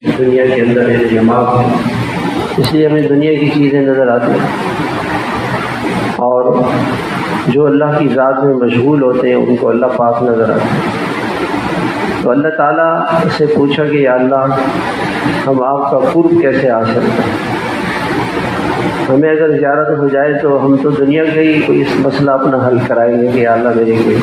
دنیا کے اندر دماغ ہے، اس لیے ہمیں دنیا کی چیزیں نظر آتی ہیں، اور جو اللہ کی ذات میں مشغول ہوتے ہیں ان کو اللہ پاک نظر آتے ہیں۔ تو اللہ تعالیٰ سے پوچھا کہ یا اللہ ہم آپ کا قرب کیسے حاصل کریں؟ ہمیں اگر زیارت ہو جائے تو ہم تو دنیا کا ہی کوئی اس مسئلہ اپنا حل کرائیں گے کہ یا اللہ میرے کوئی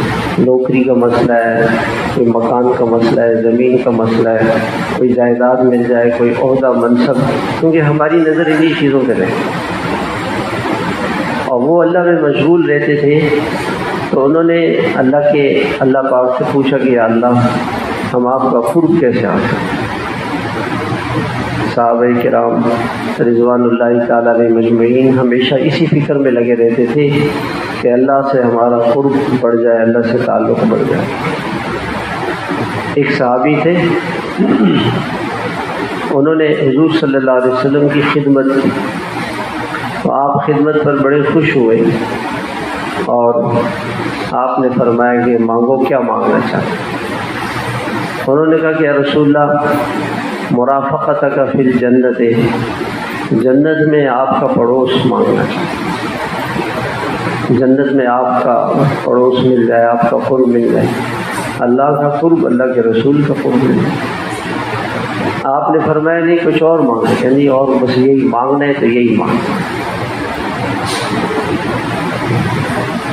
نوکری کا مسئلہ ہے، کوئی مکان کا مسئلہ ہے، زمین کا مسئلہ ہے، کوئی جائیداد مل جائے، کوئی عہدہ منصب، کیونکہ ہماری نظر انہی چیزوں پہ رہے۔ اور وہ اللہ میں مشغول رہتے تھے، تو انہوں نے اللہ پاک سے پوچھا کہ یا اللہ ہم آپ کا قرب کیسے حاصل کریں؟ صحابہ کرام رضوان اللہ تعالیٰ علیہ مجمعین ہمیشہ اسی فکر میں لگے رہتے تھے کہ اللہ سے ہمارا قرب بڑھ جائے، اللہ سے تعلق بڑھ جائے۔ ایک صحابی تھے، انہوں نے حضور صلی اللہ علیہ وسلم کی خدمت کی، تو آپ خدمت پر بڑے خوش ہوئے اور آپ نے فرمایا کہ مانگو، کیا مانگنا چاہتے؟ انہوں نے کہا کہ یا رسول اللہ مرافقتک فی الجنت، جنت میں آپ کا پڑوس مانگنا چاہتے، جنت میں آپ کا پڑوس مل جائے، آپ کا قرب مل جائے، اللہ کا قرب، اللہ کے رسول کا قرب مل جائے۔ آپ نے فرمایا نہیں کچھ اور مانگنا، یعنی اور بس یہی مانگنا ہے تو یہی مانگنا۔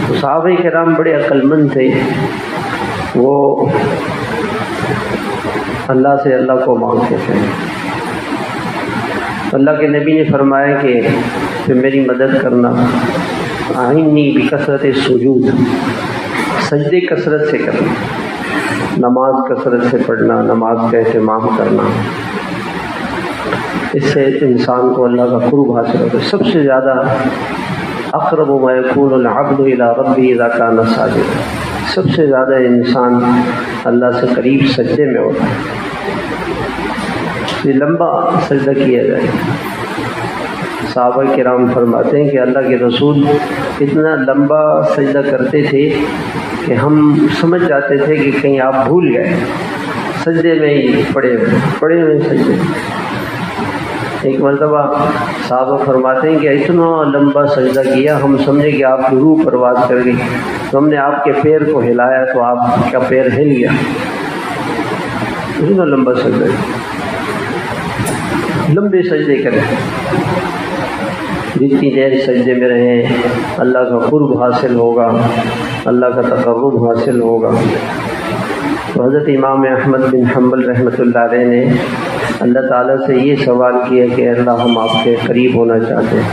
تو صحابہ کرام بڑے عقل مند تھے، وہ اللہ سے اللہ کو مانگتے تھے۔ اللہ کے نبی نے فرمایا کہ میری مدد کرنا، اعنی بکثرت السجود، سجدے کثرت سے کرنا، نماز کثرت سے پڑھنا، نماز کا اہتمام کرنا، اس سے انسان کو اللہ کا قرب حاصل ہوتا ہے۔ سب سے زیادہ اقرب ما یکون العبد الی ربہ اذا کان ساجدا، سب سے زیادہ انسان اللہ سے قریب سجدے میں ہوتا ہے، یہ لمبا سجدہ کیا جائے۔ صحابہ کرام فرماتے ہیں کہ اللہ کے رسول اتنا لمبا سجدہ کرتے تھے کہ ہم سمجھ جاتے تھے کہ کہیں آپ بھول گئے، سجدے میں ہی پڑے ہوئے سجدے۔ ایک مرتبہ صحابہ فرماتے ہیں کہ اتنا لمبا سجدہ کیا، ہم سمجھے کہ آپ کی روح پرواز کر گئی، تو ہم نے آپ کے پیر کو ہلایا تو آپ کا پیر ہل گیا، اتنا لمبا سجدہ۔ لمبے سجدے کریں، جتنی دیر سجدے میں رہیں اللہ کا قرب حاصل ہوگا، اللہ کا تقرب حاصل ہوگا۔ تو حضرت امام احمد بن حنبل رحمۃ اللہ علیہ نے اللہ تعالیٰ سے یہ سوال کیا کہ اللہ ہم آپ کے قریب ہونا چاہتے ہیں،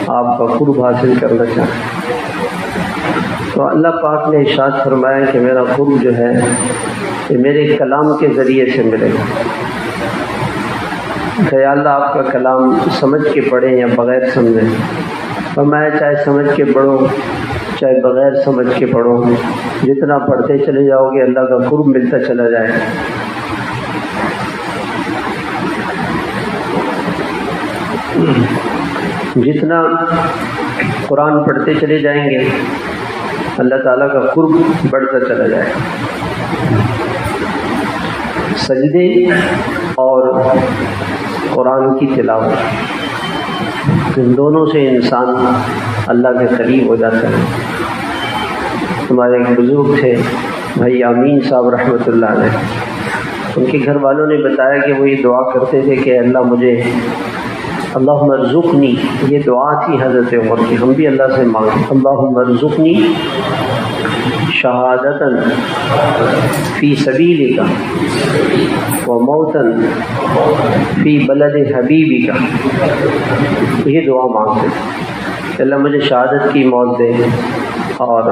آپ کا قرب حاصل کرنا چاہتے ہیں۔ تو اللہ پاک نے ارشاد فرمایا کہ میرا قرب جو ہے یہ میرے کلام کے ذریعے سے ملے گا۔ کہ اللہ آپ کا کلام سمجھ کے پڑھیں یا بغیر سمجھیں، فرمایا چاہے سمجھ کے پڑھو چاہے بغیر سمجھ کے پڑھو، جتنا پڑھتے چلے جاؤ گے اللہ کا قرب ملتا چلا جائے گا۔ جتنا قرآن پڑھتے چلے جائیں گے اللہ تعالیٰ کا قرب بڑھتا چلا جائے گا۔ سجدے اور قرآن کی تلاوت، ان دونوں سے انسان اللہ کے قریب ہو جاتا ہے۔ ہمارے ایک بزرگ تھے بھائی امین صاحب رحمۃ اللہ علیہ، ان کے گھر والوں نے بتایا کہ وہ یہ دعا کرتے تھے کہ اللہ مجھے اللہم ارزقنی، یہ دعا تھی حضرت عمر کی، ہم بھی اللہ سے مانگیں اللہم ارزقنی شہادتاً فی سبیلک و موتاً فی بلد حبیبک، یہ دعا مانگتے کہ اللہ مجھے شہادت کی موت دے اور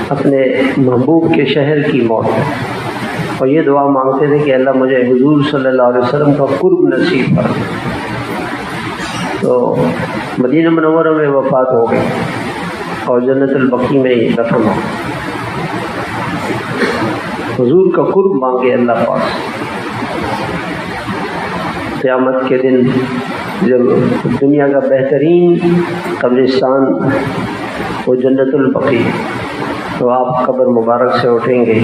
اپنے محبوب کے شہر کی موت دے، اور یہ دعا مانگتے تھے کہ اللہ مجھے حضور صلی اللہ علیہ وسلم کا قرب نصیب فرمائے۔ تو مدینہ منورہ میں وفات ہو گئی اور جنت البقیع میں ہی دفن ہو۔ حضور کا قرب مانگے اللہ پاک۔ قیامت کے دن جب دنیا کا بہترین قبرستان وہ جنت البقیع، تو آپ قبر مبارک سے اٹھیں گے۔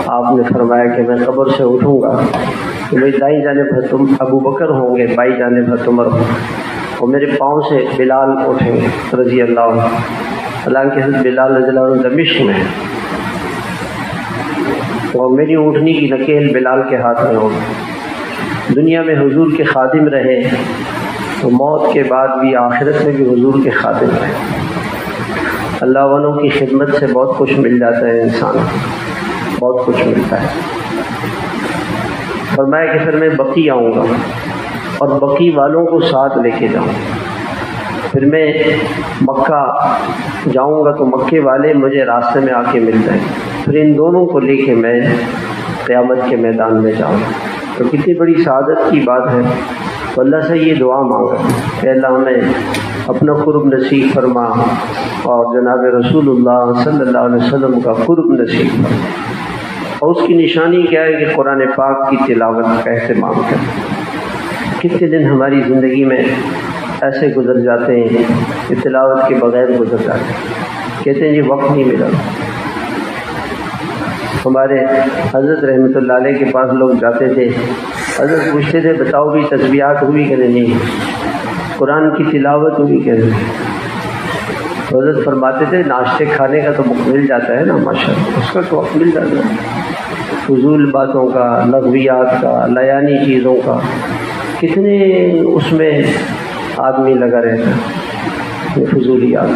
آپ نے فرمایا کہ میں قبر سے اٹھوں گا کہ میری دائیں جانب حضرت ابو بکر ہوں گے، بائیں جانب حضرت عمر ہوں گے، اور میرے پاؤں سے بلال اٹھیں گے رضی اللہ عنہ۔ حالانکہ حضرت بلال رضی اللہ عنہ دمشق میں ہیں، اور میری اونٹنی کی نکیل بلال کے ہاتھ میں ہوگی۔ دنیا میں حضور کے خادم رہے تو موت کے بعد بھی آخرت میں بھی حضور کے خادم رہے۔ اللہ والوں کی خدمت سے بہت کچھ مل جاتا ہے، انسان بہت کچھ ملتا ہے۔ فرمایا کہ پھر میں بقی آؤں گا اور بقی والوں کو ساتھ لے کے جاؤں، پھر میں مکہ جاؤں گا تو مکے والے مجھے راستے میں آ کے مل جائیں، پھر ان دونوں کو لے کے میں قیامت کے میدان میں جاؤں۔ تو کتنی بڑی سعادت کی بات ہے۔ تو اللہ سے یہ دعا مانگا کہ اللہ ہمیں اپنا قرب نصیب فرما اور جناب رسول اللہ صلی اللہ علیہ وسلم کا قرب نصیب فرما۔ اور اس کی نشانی کیا ہے کہ قرآن پاک کی تلاوت کا اہتمام کریں۔ کتنے دن ہماری زندگی میں ایسے گزر جاتے ہیں کہ تلاوت کے بغیر گزر جاتے ہیں، کہتے ہیں جی وقت نہیں ملا۔ ہمارے حضرت رحمۃ اللہ علیہ کے پاس لوگ جاتے تھے، حضرت پوچھتے تھے بتاؤ بھی تسبیحات ہوئی کہ نہیں، قرآن کی تلاوت ہوئی کہ نہیں؟ تو حضرت فرماتے تھے ناشتے کھانے کا تو مل جاتا ہے نا، ماشاءاللہ اس کا تو وقت مل جاتا ہے، فضول باتوں کا، لغویات کا، لیانی چیزوں کا کتنے اس میں آدمی لگا رہتا ہے، فضولیات۔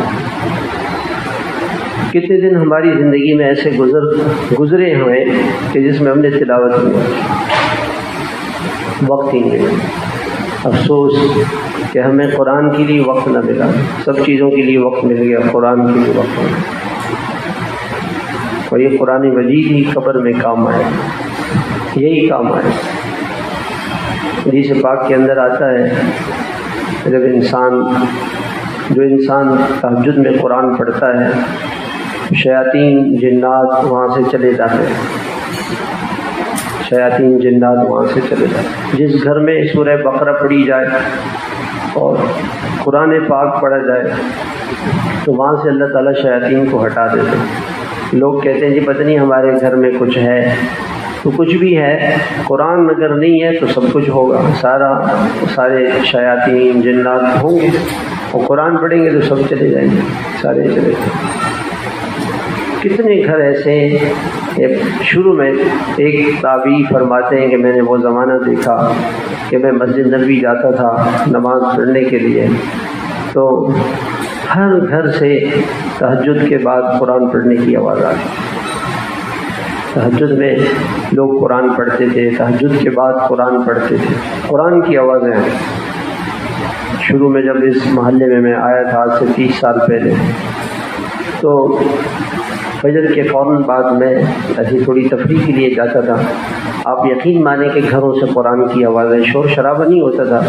کتنے دن ہماری زندگی میں ایسے گزرے ہوئے کہ جس میں ہم نے تلاوت کی، وقت ہی نہیں ملا۔ افسوس کہ ہمیں قرآن کے لیے وقت نہ ملا، سب چیزوں کے لیے وقت مل گیا، قرآن کے لیے وقت ملا۔ اور یہ قرآن مجید ہی قبر میں کام آئے، یہی کام آئے۔ حدیث پاک کے اندر آتا ہے جب جو انسان تہجد میں قرآن پڑھتا ہے، شیاطین جنات وہاں سے چلے جاتے ہیں، شیاطین جنات وہاں سے چلے جاتے ہیں۔ جس گھر میں سورہ بقرہ پڑھی جائے اور قرآن پاک پڑھا جائے تو وہاں سے اللہ تعالیٰ شیاطین کو ہٹا دیتے ہیں۔ لوگ کہتے ہیں جی پتہ نہیں ہمارے گھر میں کچھ ہے، تو کچھ بھی ہے، قرآن اگر نہیں ہے تو سب کچھ ہوگا، سارے شیاطین جنات ہوں گے، اور قرآن پڑھیں گے تو سب چلے جائیں گے، سارے چلے جائیں گے۔ کتنے گھر ایسے ہیں، شروع میں ایک تابعی فرماتے ہیں کہ میں نے وہ زمانہ دیکھا کہ میں مسجد نبوی جاتا تھا نماز پڑھنے کے لیے، تو ہر گھر سے تہجد کے بعد قرآن پڑھنے کی آواز آتی، تہجد میں لوگ قرآن پڑھتے تھے، تہجد کے بعد قرآن پڑھتے تھے، قرآن کی آوازیں آئیں۔ شروع میں جب اس محلے میں آیا تھا آج سے 30 سال پہلے، تو فجر کے فوراً بعد میں ایسی تھوڑی تفریح کے لیے جاتا تھا۔ آپ یقین مانیں کہ گھروں سے قرآن کی آوازیں، شور شرابہ نہیں ہوتا تھا،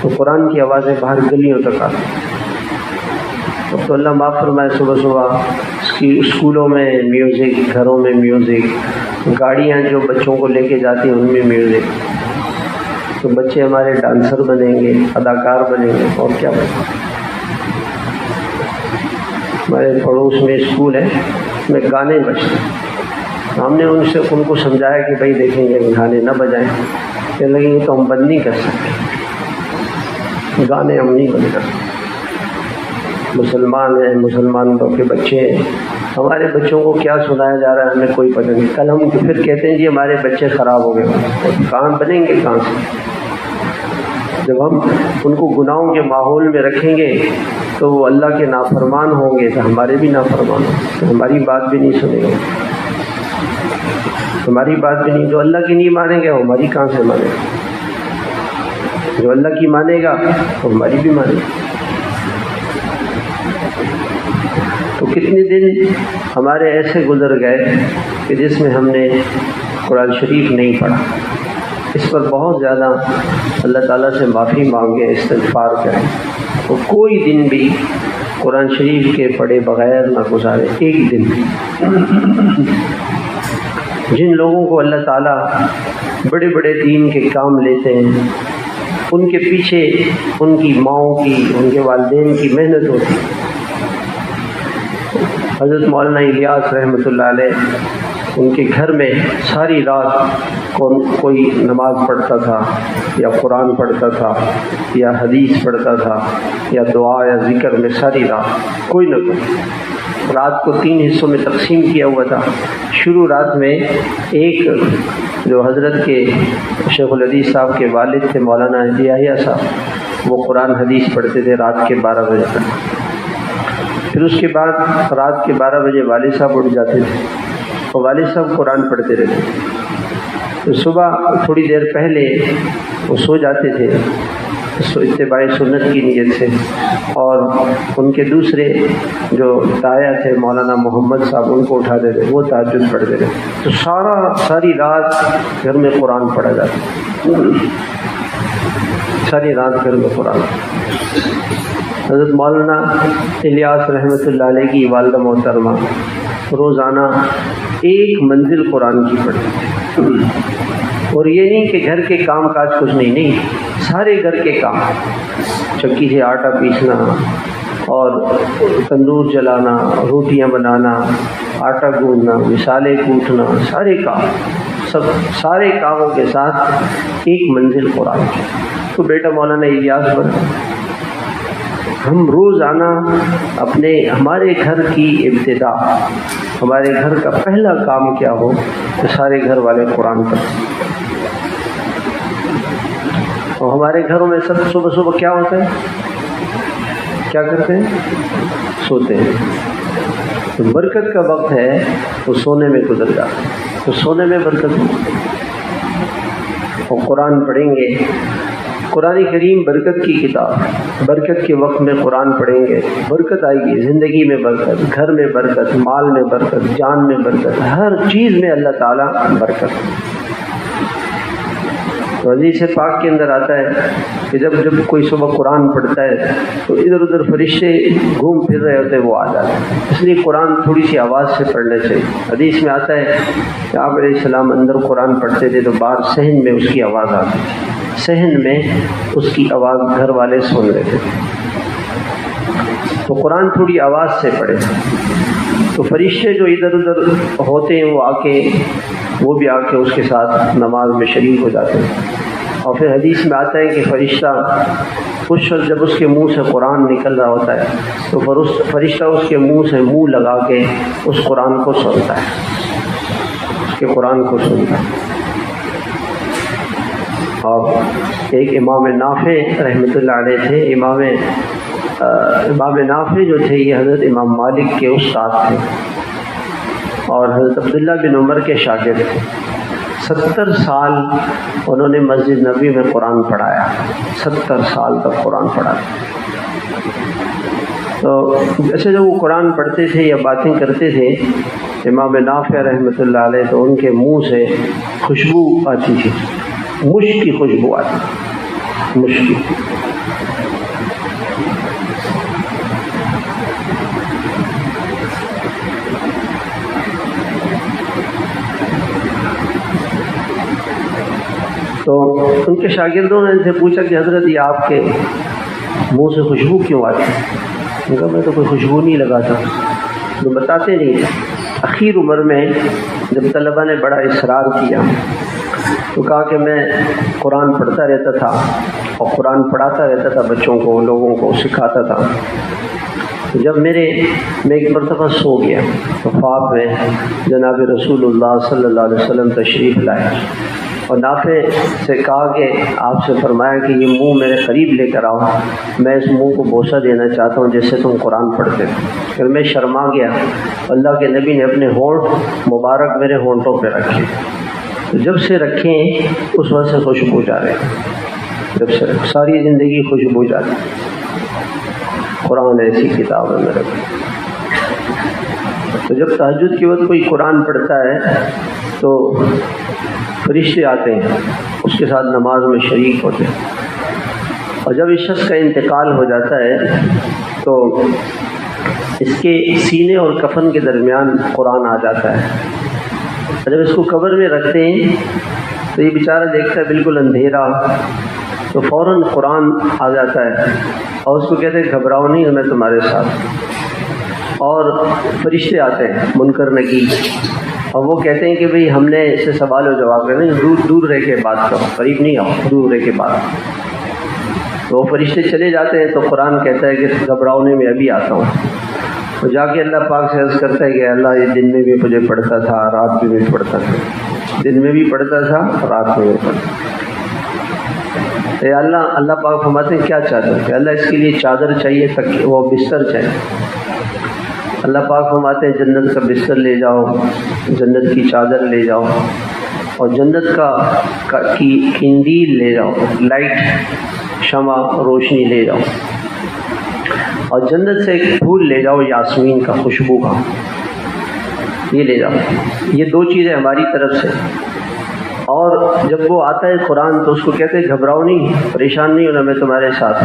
تو قرآن کی آوازیں باہر گلیوں تک آتی۔ اب تو اللہ معاف فرمائے، صبح صبح اسکولوں میں میوزک، گھروں میں میوزک، گاڑیاں جو بچوں کو لے کے جاتی ہیں ان میں میوزک، تو بچے ہمارے ڈانسر بنیں گے، اداکار بنیں گے، اور کیا بنیں گے۔ ہمارے پڑوس میں اسکول ہے، اس میں گانے بجتے ہیں، ہم نے ان کو سمجھایا کہ بھائی دیکھیں گے گانے نہ بجائیں، کہنے لگے یہ تو ہم بند نہیں کر سکتے، گانے ہم نہیں بند کر سکتے، مسلمان ہیں، مسلمانوں کے بچے ہیں، ہمارے بچوں کو کیا سنایا جا رہا ہے ہمیں کوئی پتہ نہیں۔ کل ہم پھر کہتے ہیں جی ہمارے بچے خراب ہو گئے، کہاں بنیں گے کہاں سے؟ جب ہم ان کو گناہوں کے ماحول میں رکھیں گے تو وہ اللہ کے نافرمان ہوں گے، تو ہمارے بھی نافرمان ہوں گے، تو ہماری بات بھی نہیں سنیں گے، ہماری بات بھی نہیں، جو اللہ کی نہیں مانیں گے وہ ہماری کہاں سے مانیں گے؟ جو اللہ کی مانے گا تو ہماری بھی مانے گا۔ تو کتنے دن ہمارے ایسے گزر گئے کہ جس میں ہم نے قرآن شریف نہیں پڑھا۔ اس پر بہت زیادہ اللہ تعالیٰ سے معافی مانگے، استغفار کریں، تو کوئی دن بھی قرآن شریف کے پڑھے بغیر نہ گزارے، ایک دن۔ جن لوگوں کو اللہ تعالیٰ بڑے بڑے دین کے کام لیتے ہیں، ان کے پیچھے ان کی ماؤں کی، ان کے والدین کی محنت ہوتی ہے۔ حضرت مولانا الیاس رحمۃ اللہ علیہ ان کے گھر میں ساری رات کوئی نماز پڑھتا تھا یا قرآن پڑھتا تھا یا حدیث پڑھتا تھا یا دعا یا ذکر میں ساری رات کوئی نہ کوئی. رات کو 3 حصوں میں تقسیم کیا ہوا تھا. شروع رات میں ایک جو حضرت کے شیخ الحدیث صاحب کے والد تھے مولانا یحییٰ صاحب، وہ قرآن حدیث پڑھتے تھے رات کے 12 بجے تک. پھر اس کے بعد رات کے 12 بجے والد صاحب اٹھ جاتے تھے اور والد صاحب قرآن پڑھتے رہتے تھے. تو صبح تھوڑی دیر پہلے وہ سو جاتے تھے اتباع سنت کی نیت سے، اور ان کے دوسرے جو داعیہ تھے مولانا محمد صاحب ان کو اٹھاتے تھے، وہ تہجد پڑھتے تھے. تو ساری رات گھر میں قرآن پڑھا جاتا، ساری رات گھر میں قرآن. حضرت مولانا الیاس رحمۃ اللہ علیہ کی والدہ محترمہ روزانہ 1 منزل قرآن کی پڑھتی. اور یہ نہیں کہ گھر کے کام کاج کچھ نہیں، سارے گھر کے کام، چکی سے آٹا پیسنا اور تندور جلانا، روٹیاں بنانا، آٹا گوندنا، مثالیں کوٹنا، سارے کام، سارے کاموں کے ساتھ 1 منزل قرآن کی. تو بیٹا مولانا الیاس بنا. ہم روزانہ ہمارے گھر کی ابتدا، ہمارے گھر کا پہلا کام کیا ہو کہ سارے گھر والے قرآن پڑھیں. اور ہمارے گھروں میں سب صبح کیا ہوتا ہے، کیا کرتے ہیں، سوتے ہیں. تو برکت کا وقت ہے وہ سونے میں گزر جاتا ہے. تو سونے میں برکت ہے. اور قرآن پڑھیں گے. قرآن کریم برکت کی کتاب، برکت کے وقت میں قرآن پڑھیں گے برکت آئے گی. زندگی میں برکت، گھر میں برکت، مال میں برکت، جان میں برکت، ہر چیز میں اللہ تعالیٰ برکت. تو حدیث پاک کے اندر آتا ہے کہ جب کوئی صبح قرآن پڑھتا ہے تو ادھر ادھر فرشتے گھوم پھر رہے ہوتے ہیں، وہ آ جاتے ہیں. اس لیے قرآن تھوڑی سی آواز سے پڑھنا چاہیے. حدیث میں آتا ہے کہ آپ علیہ السلام اندر قرآن پڑھتے تھے تو باہر صحن میں اس کی آواز آتی تھی، صحن میں اس کی آواز گھر والے سن لیتے تھے. تو قرآن تھوڑی آواز سے پڑھے تو فرشتے جو ادھر ادھر ہوتے ہیں وہ بھی آ کے اس کے ساتھ نماز میں شریک ہو جاتے ہیں. اور پھر حدیث میں آتا ہے کہ فرشتہ اس وقت جب اس کے منہ سے قرآن نکل رہا ہوتا ہے تو فرشتہ اس کے منہ سے منہ لگا کے اس قرآن کو سنتا ہے، اس کے قرآن کو سنتا ہے. اور ایک امام نافع رحمۃ اللہ علیہ تھے. امام نافع جو تھے یہ حضرت امام مالک کے استاد تھے اور حضرت عبداللہ بن عمر کے شاگرد تھے. 70 سال انہوں نے مسجد نبوی میں قرآن پڑھایا، 70 سال تک قرآن پڑھایا. تو جیسے جب وہ قرآن پڑھتے تھے یا باتیں کرتے تھے امام نافع رحمۃ اللہ علیہ تو ان کے منہ سے خوشبو آتی تھی، مشک کی خوشبو آتی تھی، مشک کی. تو ان کے شاگردوں نے ان سے پوچھا کہ حضرت یہ آپ کے منہ سے خوشبو کیوں آتی ہے؟ ان کا میں تو کوئی خوشبو نہیں لگاتا. تو بتاتے نہیں. اخیر عمر میں جب طلبہ نے بڑا اصرار کیا تو کہا کہ میں قرآن پڑھتا رہتا تھا اور قرآن پڑھاتا رہتا تھا بچوں کو، لوگوں کو سکھاتا تھا. جب میں ایک مرتبہ سو گیا تو خواب میں جناب رسول اللہ صلی اللہ علیہ وسلم تشریف لائے اور نافع سے کہا کہ آپ سے فرمایا کہ یہ منہ میرے قریب لے کر آؤ، میں اس منہ کو بوسہ دینا چاہتا ہوں جس سے تم قرآن پڑھتے ہو. پھر میں شرما گیا. اللہ کے نبی نے اپنے ہونٹ مبارک میرے ہونٹوں پہ رکھے. جب سے رکھیں اس وقت سے خوشبو جا رہے ہیں، جب سے ساری زندگی خوشبو جا رہی. قرآن ایسی کتاب ہے میرے. تو جب تہجد کے وقت کوئی قرآن پڑھتا ہے تو فرشتے آتے ہیں، اس کے ساتھ نماز میں شریک ہوتے ہیں. اور جب اس شخص کا انتقال ہو جاتا ہے تو اس کے سینے اور کفن کے درمیان قرآن آ جاتا ہے. جب اس کو قبر میں رکھتے ہیں تو یہ بیچارہ دیکھتا ہے بالکل اندھیرا، تو فوراً قرآن آ جاتا ہے اور اس کو کہتے ہیں گھبراؤ نہیں، میں تمہارے ساتھ. اور فرشتے آتے ہیں، منکر نکیر اور وہ کہتے ہیں کہ بھئی ہم نے اس سے سوال و جواب کرنا، دور دور رہ کے بات کرو، قریب نہیں آؤ، دور رہ کے بات۔ تو وہ فرشتے چلے جاتے ہیں تو قرآن کہتا ہے کہ گھبراؤنے میں ابھی آتا ہوں۔ وہ جا کے اللہ پاک سے عرض کرتا ہے کہ اللہ یہ دن میں بھی مجھے پڑھتا تھا، رات میں بھی پڑھتا تھا، دن میں بھی پڑھتا تھا، رات میں بھی پڑھتا تھا۔ اے اللہ پاک فرماتے ہیں کیا چاہتے ہیں کہ اللہ اس کے لیے چادر چاہیے، تک وہ بستر چاہیے۔ اللہ پاک فرماتے ہیں جنت کا بستر لے جاؤ، جنت کی چادر لے جاؤ، اور جنت کی قندیل لے جاؤ، لائٹ، شمع، روشنی لے جاؤ، اور جنت سے ایک پھول لے جاؤ یاسمین کا، خوشبو کا، یہ لے جاؤ۔ یہ دو چیزیں ہماری طرف سے۔ اور جب وہ آتا ہے قرآن تو اس کو کہتے ہیں گھبراؤ نہیں، پریشان نہیں ہونا، میں تمہارے ساتھ۔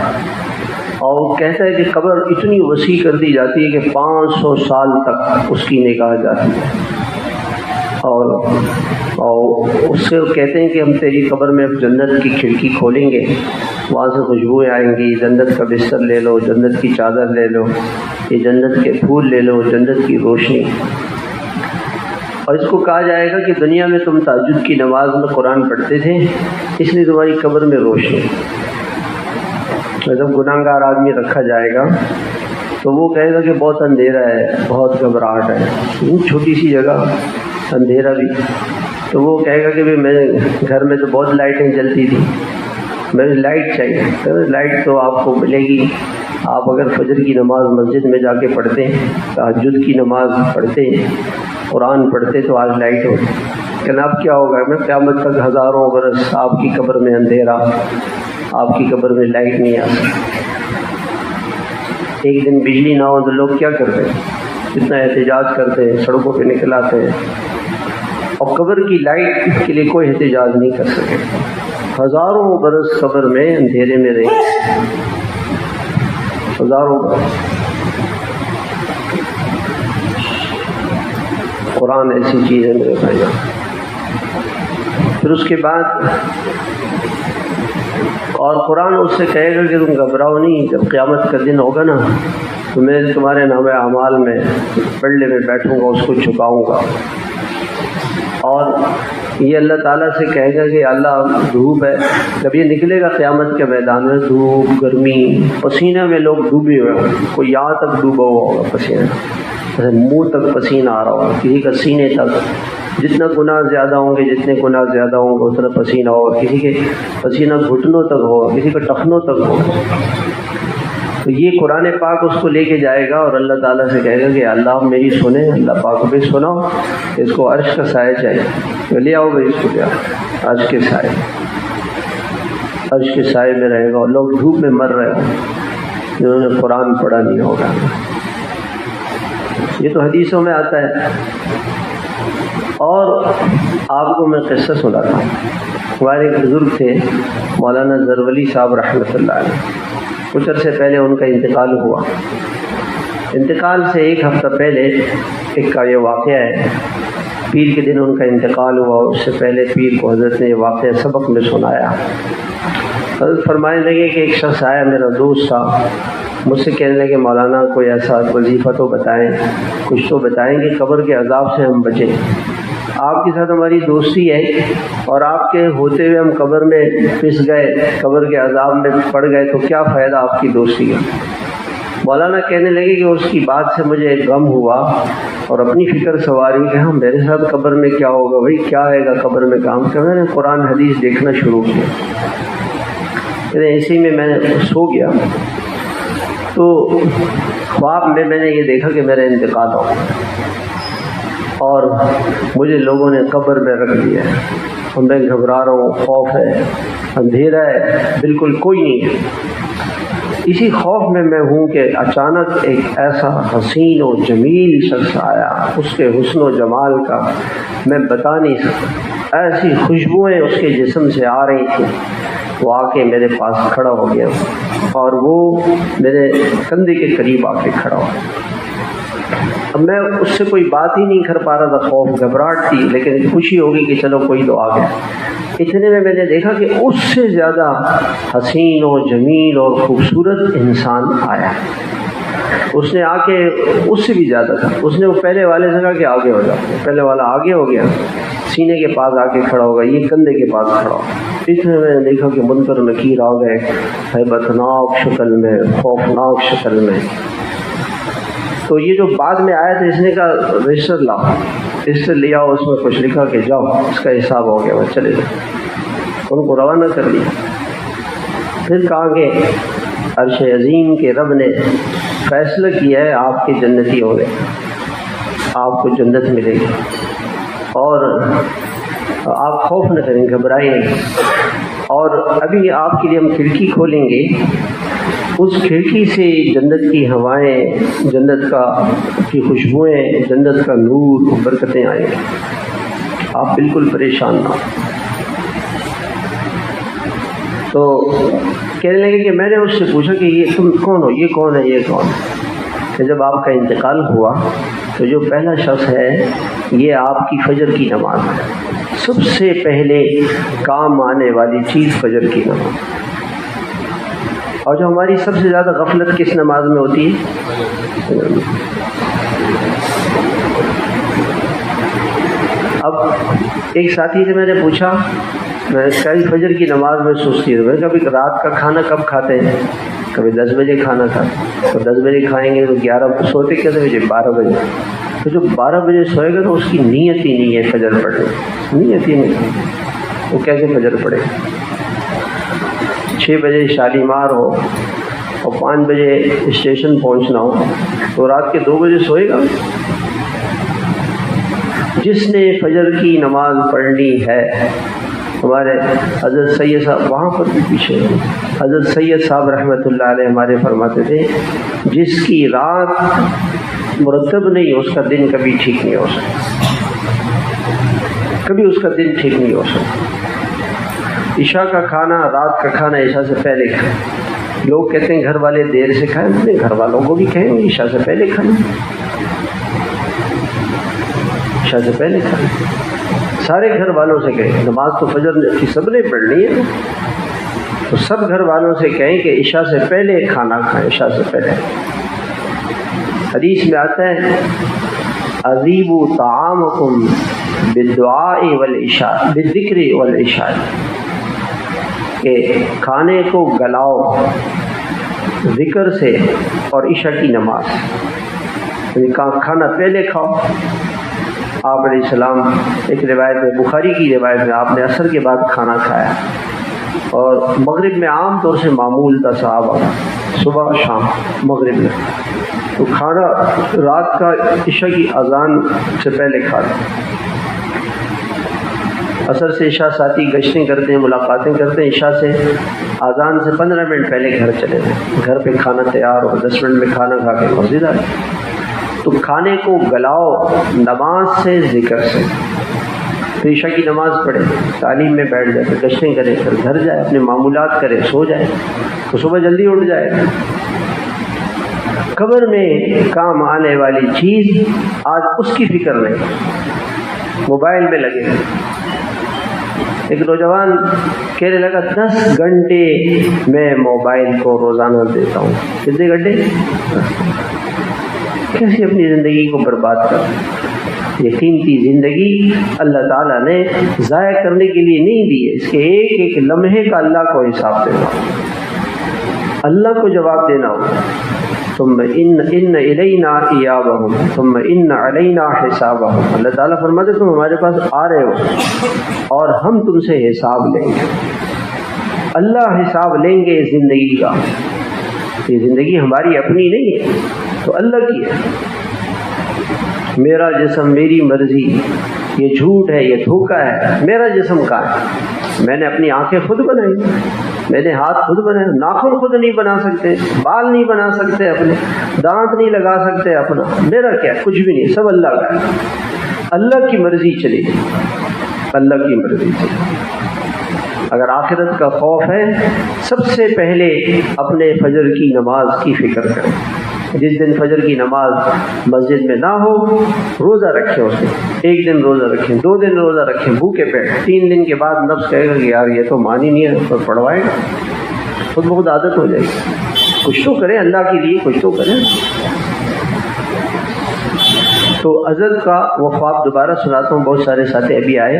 اور وہ کہتا ہے کہ قبر اتنی وسیع کر دی جاتی ہے کہ 500 سال تک اس کی نگاہ جاتی ہے، اور اس سے وہ کہتے ہیں کہ ہم تیری قبر میں جنت کی کھڑکی کھولیں گے، وہاں سے خوشبوئیں آئیں گی، جنت کا بستر لے لو، جنت کی چادر لے لو، یہ جنت کے پھول لے لو، جنت کی روشنی۔ اور اس کو کہا جائے گا کہ دنیا میں تم تہجد کی نماز میں قرآن پڑھتے تھے، اس لیے تمہاری قبر میں روشنی۔ جب گناہ گار آدمی رکھا جائے گا تو وہ کہے گا کہ بہت اندھیرا ہے، بہت گھبراہٹ ہے، چھوٹی سی جگہ اندھیرا بھی۔ تو وہ کہے گا کہ میرے گھر میں تو بہت لائٹیں جلتی تھی، مجھے لائٹ چاہیے۔ لائٹ تو آپ کو ملے گی، آپ اگر فجر کی نماز مسجد میں جا کے پڑھتے ہیں، تہجد کی نماز پڑھتے ہیں، قرآن پڑھتے تو آج لائٹ ہوتی، لیکن اب کیا ہوگا؟ میں قیامت تک ہزاروں برس آپ کی قبر میں اندھیرا، آپ کی قبر میں لائٹ نہیں آ سکتی۔ ایک دن بجلی نہ ہو تو لوگ کیا کرتے ہیں؟ اتنا احتجاج کرتے ہیں، سڑکوں پہ نکل آتے ہیں، اور قبر کی لائٹ کے لیے کوئی احتجاج نہیں کر سکے۔ ہزاروں برس قبر میں اندھیرے میں رہے، ہزاروں برس۔ قرآن ایسی چیز ہے میرے بھائی۔ پھر اس کے بعد اور قرآن اس سے کہے گا کہ تم گھبراؤ نہیں، جب قیامت کا دن ہوگا نا تو میں تمہارے نام اعمال میں پلڑے میں بیٹھوں گا، اس کو چھپاؤں گا۔ اور یہ اللہ تعالیٰ سے کہے گا کہ اللہ دھوپ ہے، جب یہ نکلے گا قیامت کے میدان میں، دھوپ، گرمی، پسینہ میں لوگ ڈوبے ہوئے ہوں، کوئی یہاں تک ڈوبا ہوا ہوگا پسینہ، منہ تک پسینہ آ رہا ہوگا، کسی کا سینے تک۔ جتنا گناہ زیادہ ہوں گے، جتنے گناہ زیادہ ہوں گے اتنا پسینہ ہوگا، کسی کے پسینہ گھٹنوں تک ہوگا، کسی کا ٹخنوں تک ہوگا۔ تو یہ قرآن پاک اس کو لے کے جائے گا اور اللہ تعالیٰ سے کہے گا کہ اللہ میری سنیں، اللہ پاک بھی سناؤ، اس کو عرش کا سایہ چاہیے، تو لے آؤ بھائی اس کو، لے آؤ عرش کے سائے، عرش کے سائے میں رہے گا۔ اور لوگ دھوپ میں مر رہے ہوں جنہوں نے قرآن پڑھا نہیں ہوگا۔ یہ تو حدیثوں میں آتا ہے۔ اور آپ کو میں قصہ سناتا ہوں۔ ہمارے ایک بزرگ تھے مولانا زرولی صاحب رحمۃ اللہ علیہ، کچھ عرصے پہلے ان کا انتقال ہوا۔ انتقال سے ایک ہفتہ پہلے ایک کا یہ واقعہ ہے، پیر کے دن ان کا انتقال ہوا، اس سے پہلے پیر کو حضرت نے یہ واقعہ سبق میں سنایا۔ حضرت فرمانے لگے کہ ایک شخص آیا، میرا دوست تھا، مجھ سے کہنے لگے مولانا کوئی ایسا وظیفہ تو بتائیں، کچھ تو بتائیں کہ قبر کے عذاب سے ہم بچیں۔ آپ کے ساتھ ہماری دوستی ہے اور آپ کے ہوتے ہوئے ہم قبر میں پھنس گئے، قبر کے عذاب میں پڑ گئے، تو کیا فائدہ آپ کی دوستی کا؟ مولانا کہنے لگے کہ اس کی بات سے مجھے ایک غم ہوا اور اپنی فکر سواری کہ ہم میرے ساتھ قبر میں کیا ہوگا، بھائی کیا آئے گا قبر میں کام کر۔ میں نے قرآن حدیث دیکھنا شروع کیا، اسی میں میں سو گیا، تو خواب میں نے یہ دیکھا کہ میرا انتقال ہو اور مجھے لوگوں نے قبر میں رکھ دیا ہے، اور میں گھبرا رہا ہوں، خوف ہے، اندھیرا ہے، بالکل کوئی نہیں ہے۔ اسی خوف میں ہوں کہ اچانک ایک ایسا حسین و جمیل شخص آیا، اس کے حسن و جمال کا میں بتا نہیں سکتا، ایسی خوشبوئیں اس کے جسم سے آ رہی تھیں۔ وہ آ کے میرے پاس کھڑا ہو گیا اور وہ میرے کندھے کے قریب آ کے کھڑا ہو گیا۔ اب میں اس سے کوئی بات ہی نہیں کر پا رہا تھا، خوف گھبراہٹ تھی، لیکن خوشی ہوگی کہ چلو کوئی تو آ گیا۔ اتنے میں نے دیکھا کہ اس سے زیادہ حسین و جمیل اور خوبصورت انسان آیا۔ اس نے آ کے اس سے بھی زیادہ تھا، اس نے وہ پہلے والے سے کہا کہ آگے ہو جاؤ، پہلے والا آگے ہو گیا، سینے کے پاس آ کے کھڑا ہوگا، یہ کندھے کے پاس کھڑا ہوگا۔ اتنے میں نے دیکھا کہ منکر نکیر آ گئے، ہیبتناک شکل میں، خوفناک شکل میں۔ تو یہ جو بعد میں آیا تھا، اس نے کہا رجسٹر لاؤ، رجسٹر لیا، اس میں کچھ لکھا کہ جاؤ اس کا حساب ہو گیا، وہ چلے جاؤ۔ ان کو روانہ کر دیا۔ پھر کہا کہ عرش عظیم کے رب نے فیصلہ کیا ہے آپ کے جنتی ہو گئے، آپ کو جنت ملے گی، اور آپ خوف نہ کریں، گھبرائیں، اور ابھی آپ کے لیے ہم کھڑکی کھولیں گے، اس کھڑکی سے جنت کی ہوائیں، جنت کی خوشبوئیں، جنت کا نور، برکتیں آئیں گی، آپ بالکل پریشان نہ ہوں۔ تو کہنے لگے کہ میں نے اس سے پوچھا کہ یہ تم کون ہو، یہ کون ہے، یہ کون ہے؟ کہ جب آپ کا انتقال ہوا تو جو پہلا شخص ہے یہ آپ کی فجر کی نماز ہے، سب سے پہلے کام آنے والی چیز فجر کی نماز، اور جو ہماری سب سے زیادہ غفلت کس نماز میں ہوتی ہے؟ اب ایک ساتھی سے میں نے پوچھا، میں کئی فجر کی نماز میں سستی ہے، کبھی رات کا کھانا کب کھاتے ہیں؟ کبھی 10 بجے کھانا کھاتے، تو 10 بجے کھائیں گے تو 11 سوتے کیسے بجے؟ 12 بجے۔ تو جو 12 بجے سوئے گا تو اس کی نیت ہی نہیں ہے فجر پڑھنے، نیت ہی نہیں، وہ کیسے فجر پڑھے؟ 6 بجے شالیمار ہو اور 5 بجے اسٹیشن پہنچنا ہو تو رات کے 2 بجے سوئے گا؟ جس نے فجر کی نماز پڑھنی ہے، ہمارے حضرت سید صاحب وہاں پر بھی پیچھے، حضرت سید صاحب رحمۃ اللہ علیہ ہمارے فرماتے تھے جس کی رات مرتب نہیں، اس کا دن کبھی ٹھیک نہیں ہو سکتا، کبھی اس کا دن ٹھیک نہیں ہو سکتا۔ عشاء کا کھانا، رات کا کھانا عشاء سے پہلے کھائیں۔ لوگ کہتے ہیں گھر والے دیر سے کھائیں، اپنے گھر والوں کو بھی کہیں عشاء سے پہلے کھائیں، عشاء سے پہلے کھائیں، سارے گھر والوں سے کہیں، نماز تو فجر کی سب نے پڑھنی ہے، تو سب گھر والوں سے کہیں کہ عشاء سے پہلے کھانا کھائیں، عشاء سے پہلے۔ حدیث میں آتا ہے اذیبوا طعامکم بالدعاء والعشاء بالذکر والعشاء، کہ کھانے کو گلاؤ ذکر سے اور عشاء کی نماز، یعنی کھانا پہلے کھاؤ۔ آپ علیہ السلام ایک روایت میں، بخاری کی روایت میں، آپ نے عصر کے بعد کھانا کھایا، اور مغرب میں عام طور سے معمول تھا صحابہ، صبح شام مغرب میں، تو کھانا رات کا عشاء کی اذان سے پہلے کھانا۔ عصر سے عشاء ساتھی گشتیں کرتے ہیں، ملاقاتیں کرتے ہیں، عشاء سے اذان سے 15 منٹ پہلے گھر چلے جائیں، گھر پہ کھانا تیار ہو، 10 منٹ میں کھانا کھا کے مسجد آئے۔ تو کھانے کو گلاؤ نماز سے، ذکر سے، پھر عشاء کی نماز پڑھے، تعلیم میں بیٹھ جائے، گشتیں کرے، پھر گھر جائے، اپنے معمولات کرے، سو جائے، تو صبح جلدی اٹھ جائے۔ قبر میں کام آنے والی چیز آج اس کی فکر نہیں، موبائل میں لگے۔ ایک نوجوان کہنے لگا 10 گھنٹے میں موبائل کو روزانہ دیتا ہوں۔ کتنے گھنٹے؟ کیسے اپنی زندگی کو برباد کر؟ یہ قیمتی زندگی اللہ تعالیٰ نے ضائع کرنے کے لیے نہیں دی ہے، اس کے ایک ایک لمحے کا اللہ کو حساب دینا، اللہ کو جواب دینا ہوگا۔ ثم ان الینا ایابہم ثم ان علینا حسابہم، اللہ تعالیٰ فرماتے تم ہمارے پاس آ رہے ہو اور ہم تم سے حساب لیں گے، اللہ حساب لیں گے زندگی کا۔ یہ زندگی ہماری اپنی نہیں ہے، تو اللہ کی ہے۔ میرا جسم میری مرضی، یہ جھوٹ ہے، یہ دھوکہ ہے۔ میرا جسم کہاں ہے؟ میں نے اپنی آنکھیں خود بنائی، میں نے ہاتھ خود بنائے، ناخن خود نہیں بنا سکتے، بال نہیں بنا سکتے اپنے، دانت نہیں لگا سکتے اپنا، میرا کیا؟ کچھ بھی نہیں، سب اللہ کا ہے۔ اللہ کی مرضی چلی، اللہ کی مرضی چلی۔ اگر آخرت کا خوف ہے، سب سے پہلے اپنے فجر کی نماز کی فکر کریں۔ جس دن فجر کی نماز مسجد میں نہ ہو، روزہ رکھیں، اس دن 1 دن روزہ رکھیں، 2 دن روزہ رکھیں بھوکے پیٹ، 3 دن کے بعد نفس کہے گا کہ یار یہ تو مان ہی نہیں ہے، تو پڑھوائے گا، خود بخود عادت ہو جائے گی۔ کچھ تو کریں اللہ کے لیے، کچھ تو کریں۔ تو حضرت کا وہ خواب دوبارہ سناتا ہوں. بہت سارے ساتھی ابھی آئے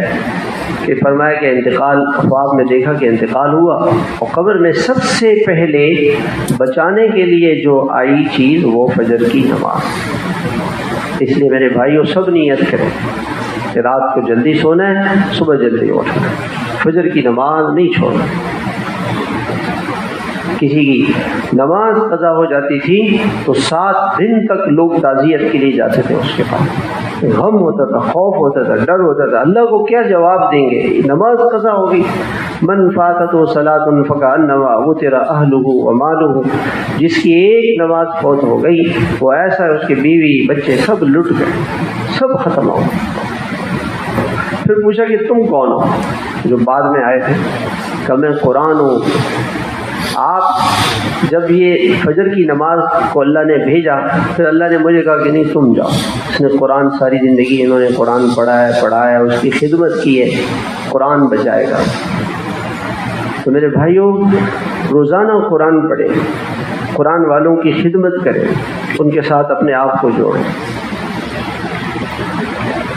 کہ فرمایا کہ انتقال، خواب میں دیکھا کہ انتقال ہوا، اور قبر میں سب سے پہلے بچانے کے لیے جو آئی چیز وہ فجر کی نماز. اس لیے میرے بھائیوں سب نیت کریں کہ رات کو جلدی سونا ہے، صبح جلدی اٹھنا ہے، فجر کی نماز نہیں چھوڑنا. کسی کی نماز قضا ہو جاتی تھی تو 7 دن تک لوگ تعزیت کے لیے جاتے تھے اس کے پاس. غم ہوتا تھا، خوف ہوتا تھا، ڈر ہوتا تھا، اللہ کو کیا جواب دیں گے، نماز قضا ہو گئی. من فاتتہ صلاۃ فکأنما وتر اہلہ ومالہ، جس کی ایک نماز فوت ہو گئی وہ ایسا ہے اس کی بیوی بچے سب لٹ گئے، سب ختم ہو گئے. پھر پوچھا کہ تم کون ہو جو بعد میں آئے تھے؟ کہ میں قرآن ہوں. آپ جب یہ فجر کی نماز کو اللہ نے بھیجا پھر اللہ نے مجھے کہا کہ نہیں تم جاؤ. اس نے قرآن ساری زندگی انہوں نے قرآن پڑھایا، اس کی خدمت کی ہے، قرآن بچائے گا. تو میرے بھائیوں روزانہ قرآن پڑھیں، قرآن والوں کی خدمت کریں، ان کے ساتھ اپنے آپ کو جوڑیں.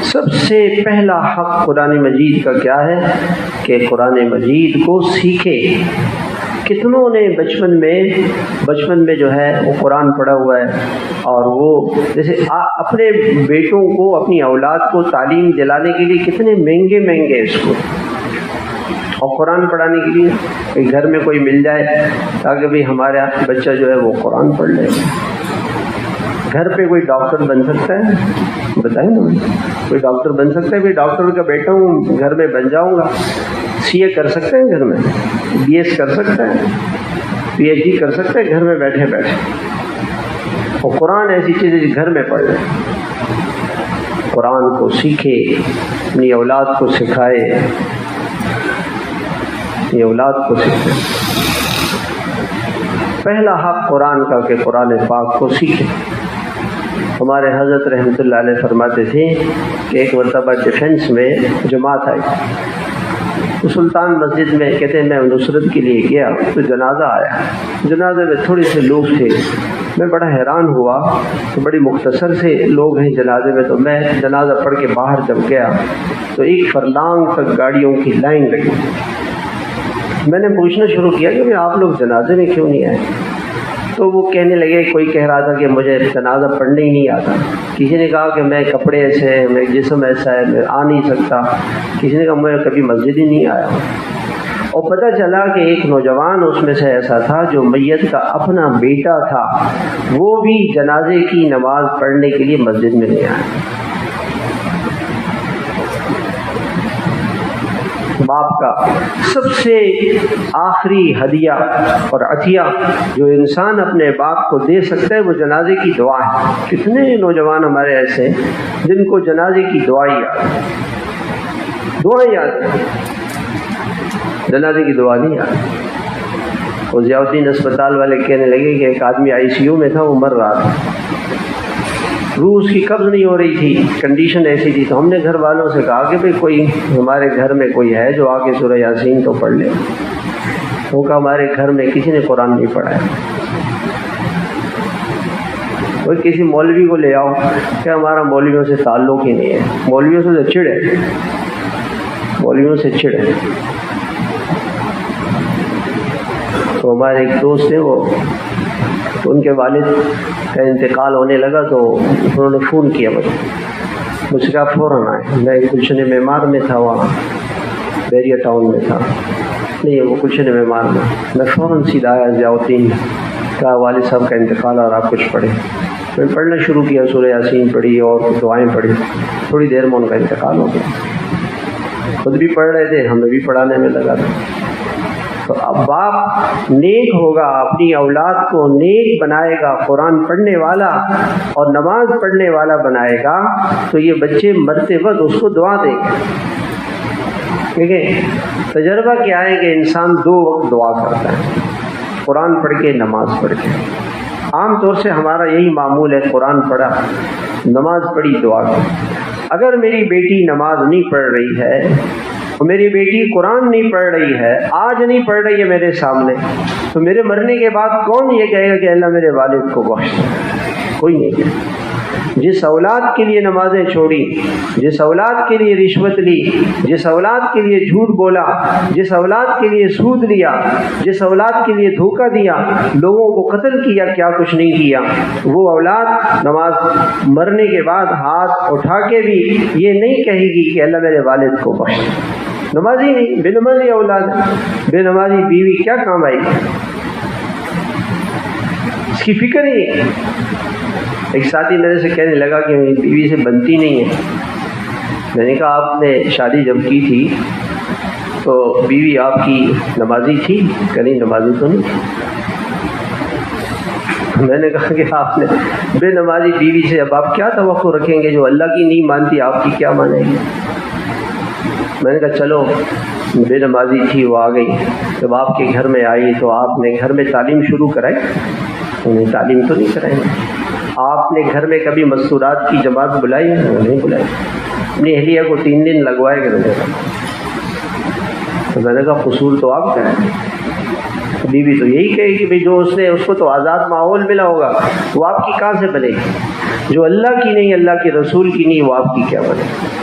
سب سے پہلا حق قرآن مجید کا کیا ہے کہ قرآن مجید کو سیکھے. کتنوں نے بچپن میں جو ہے وہ قرآن پڑھا ہوا ہے، اور وہ جیسے اپنے بیٹوں کو، اپنی اولاد کو تعلیم دلانے کے لیے کتنے مہنگے اسکول اور قرآن پڑھانے کے لیے کہ گھر میں کوئی مل جائے تاکہ بھی ہمارا بچہ جو ہے وہ قرآن پڑھ لے. گھر پہ کوئی ڈاکٹر بن سکتا ہے؟ بتائیں نا، کوئی ڈاکٹر بن سکتا ہے؟ کوئی ڈاکٹر کا بیٹا ہوں گھر میں بن جاؤں گا. سی اے کر سکتے ہیں گھر میں، بی ایس کر سکتا ہے، پی ایچ ڈی کر سکتا ہے گھر میں بیٹھے. اور قرآن ایسی چیز ہے گھر میں پڑھ لیں. قرآن کو سیکھے، اپنی اولاد کو سکھائے، اپنی اولاد کو سکھائے. پہلا حق قرآن کا کہ قرآن پاک کو سیکھے. ہمارے حضرت رحمۃ اللہ علیہ فرماتے تھے کہ ایک مرتبہ ڈیفینس میں جماعت آئی تو سلطان مسجد میں کہتے ہیں میں نصرت کے لیے گیا تو جنازہ آیا. جنازے میں تھوڑے سے لوگ تھے، میں بڑا حیران ہوا تو بڑی مختصر سے لوگ ہیں جنازے میں. تو میں جنازہ پڑھ کے باہر جب گیا تو 1 فرلانگ تک گاڑیوں کی لائن لگی. میں نے پوچھنا شروع کیا کہ آپ لوگ جنازے میں کیوں نہیں آئے؟ تو وہ کہنے لگے، کوئی کہہ رہا تھا کہ مجھے جنازہ پڑھنے ہی نہیں آتا، کسی نے کہا کہ میں کپڑے ایسے ہیں، میں جسم ایسا ہے، میں آ نہیں سکتا، کسی نے کہا میں کبھی مسجد ہی نہیں آیا. اور پتہ چلا کہ ایک نوجوان اس میں سے ایسا تھا جو میت کا اپنا بیٹا تھا، وہ بھی جنازے کی نماز پڑھنے کے لیے مسجد میں نہیں آیا. باپ کا سب سے آخری ہدیہ اور عطیہ جو انسان اپنے باپ کو دے سکتا ہے وہ جنازے کی دعا ہے. کتنے نوجوان ہمارے ایسے جن کو جنازے کی دعائیں یاد ہے، جنازے کی دعا نہیں یاد. وہ ضیاء الدین اسپتال والے کہنے لگے کہ ایک آدمی ICU میں تھا، وہ مر رہا تھا، روح اس کی قبض نہیں ہو رہی تھی، کنڈیشن ایسی تھی. تو ہم نے گھر والوں سے کہا کہ بھئی کوئی ہمارے گھر میں کوئی ہے جو آ کے سورہ یاسین تو پڑھ لے. وہ کہا ہمارے گھر میں کسی نے قرآن نہیں پڑھا ہے. کوئی کسی مولوی کو لے آؤ کہ ہمارا مولویوں سے تعلق ہی نہیں ہے، مولویوں سے چڑ ہے، مولویوں سے چڑ ہے. تو ہمارے ایک دوست ہیں، وہ ان کے والد کا انتقال ہونے لگا تو انہوں نے فون کیا مجھ سے کہا فوراً آئے. میں گلشن معمار میں تھا، وہاں بیریا ٹاؤن میں تھا، نہیں وہ گلشن معمار میں فوراً سیدھا آیا. ضیاء الدین کا والد صاحب کا انتقال اور آپ کچھ پڑھے. میں پڑھنا شروع کیا، سورہ یاسین پڑھی اور دعائیں پڑھی. تھوڑی دیر میں ان کا انتقال ہو گیا. خود بھی پڑھ رہے تھے، ہمیں بھی پڑھانے میں لگا تھا. تو اب باپ نیک ہوگا، اپنی اولاد کو نیک بنائے گا، قرآن پڑھنے والا اور نماز پڑھنے والا بنائے گا تو یہ بچے مرتے وقت اس کو دعا دیں گے. ٹھیک ہے، تجربہ کیا ہے کہ انسان 2 وقت دعا کرتا ہے، قرآن پڑھ کے، نماز پڑھ کے. عام طور سے ہمارا یہی معمول ہے، قرآن پڑھا، نماز پڑھی، دعا کی. اگر میری بیٹی نماز نہیں پڑھ رہی ہے اور میری بیٹی قرآن نہیں پڑھ رہی ہے، آج نہیں پڑھ رہی ہے میرے سامنے، تو میرے مرنے کے بعد کون یہ کہے گا کہ اللہ میرے والد کو بخش؟ کوئی نہیں کہے. جس اولاد کے لیے نمازیں چھوڑی، جس اولاد کے لیے رشوت لی، جس اولاد کے لیے جھوٹ بولا، جس اولاد کے لیے سود لیا، جس اولاد کے لیے دھوکہ دیا، لوگوں کو قتل کیا، کیا کچھ نہیں کیا، وہ اولاد نماز مرنے کے بعد ہاتھ اٹھا کے بھی یہ نہیں کہے گی کہ اللہ میرے والد کو بخش۔ نمازی نہیں، بے نمازی اولاد، بے نمازی بیوی کیا کام آئی، اس کی فکر ہی ہے۔ ایک ساتھی میرے سے کہنے لگا کہ میری بیوی سے بنتی نہیں ہے۔ میں نے کہا آپ نے شادی جب کی تھی تو بیوی آپ کی نمازی تھی؟ کہ نہیں نمازی تو نہیں۔ میں نے کہا کہ آپ نے بے نمازی بیوی سے اب آپ کیا توقع رکھیں گے، جو اللہ کی نہیں مانتی آپ کی کیا مانیں گے؟ میں نے کہا چلو بے نمازی تھی وہ آ گئی، جب آپ کے گھر میں آئی تو آپ نے گھر میں تعلیم شروع کرائی؟ انہیں تعلیم تو نہیں کرائی۔ آپ نے گھر میں کبھی مستورات کی جماعت بلائی؟ نہیں بلائی۔ اپنی اہلیہ کو 3 دن لگوائے گئے۔ تو میں نے کہا قصور تو آپ کا ہے۔ بیوی تو یہی کہے کہ جو اس کو تو آزاد ماحول ملا ہوگا، وہ آپ کی کہاں سے بنے گی؟ جو اللہ کی نہیں، اللہ کے رسول کی نہیں، وہ آپ کی کیا بنے گی؟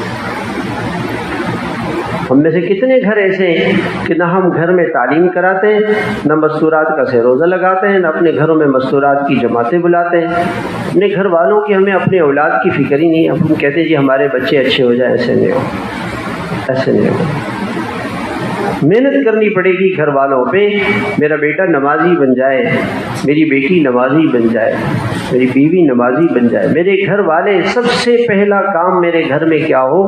ہم میں سے کتنے گھر ایسے ہیں کہ نہ ہم گھر میں تعلیم کراتے ہیں، نہ مستورات کا سے روزہ لگاتے ہیں، نہ اپنے گھروں میں مستورات کی جماعتیں بلاتے ہیں۔ اپنے گھر والوں کی ہمیں اپنے اولاد کی فکر ہی نہیں۔ ہم کہتے ہیں جی ہمارے بچے اچھے ہو جائیں، ایسے نہیں ہو، ایسے نہیں ہو۔ محنت کرنی پڑے گی گھر والوں پہ، میرا بیٹا نمازی بن جائے، میری بیٹی نمازی بن جائے، میری بیوی نمازی بن جائے۔ میرے گھر والے، سب سے پہلا کام میرے گھر میں کیا ہو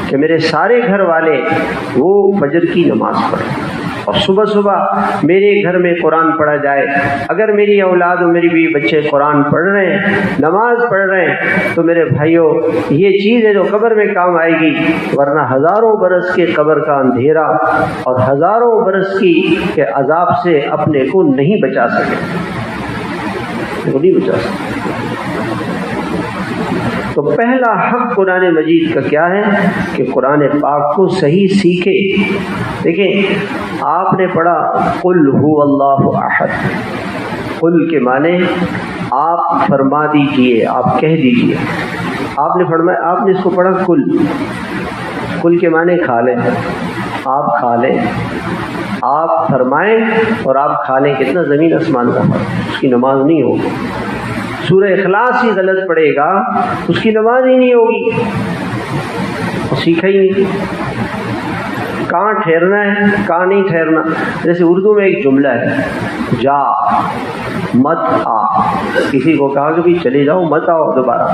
کہ میرے سارے گھر والے وہ فجر کی نماز پڑھیں، اور صبح صبح میرے گھر میں قرآن پڑھا جائے۔ اگر میری اولاد اور میری بیوی بچے قرآن پڑھ رہے ہیں، نماز پڑھ رہے ہیں، تو میرے بھائیوں یہ چیز ہے جو قبر میں کام آئے گی، ورنہ ہزاروں برس کے قبر کا اندھیرا اور ہزاروں برس کے عذاب سے اپنے کو نہیں بچا سکے، نہیں بچا سکے۔ تو پہلا حق قرآن مجید کا کیا ہے کہ قرآن پاک کو صحیح سیکھے۔ دیکھیں آپ نے پڑھا قل هو اللہ احد، قل کے معنی آپ فرما دیجئے، آپ کہہ دیجئے۔ آپ نے فرمایا، آپ نے اس کو پڑھا کل، کل کے معنی کھا لیں، آپ کھا لیں، آپ فرمائیں اور آپ کھا لیں، کتنا زمین آسمان کا فرق۔ اس کی نماز نہیں ہوگی۔ سورہ اخلاص ہی غلط پڑھے گا، اس کی نماز ہی نہیں ہوگی، سیکھا ہی نہیں۔ کہاں ٹھہرنا ہے، کہاں نہیں ٹھہرنا۔ جیسے اردو میں ایک جملہ ہے، جا مت آ۔ کسی کو کہا کہ بھی چلے جاؤ، مت آؤ دوبارہ،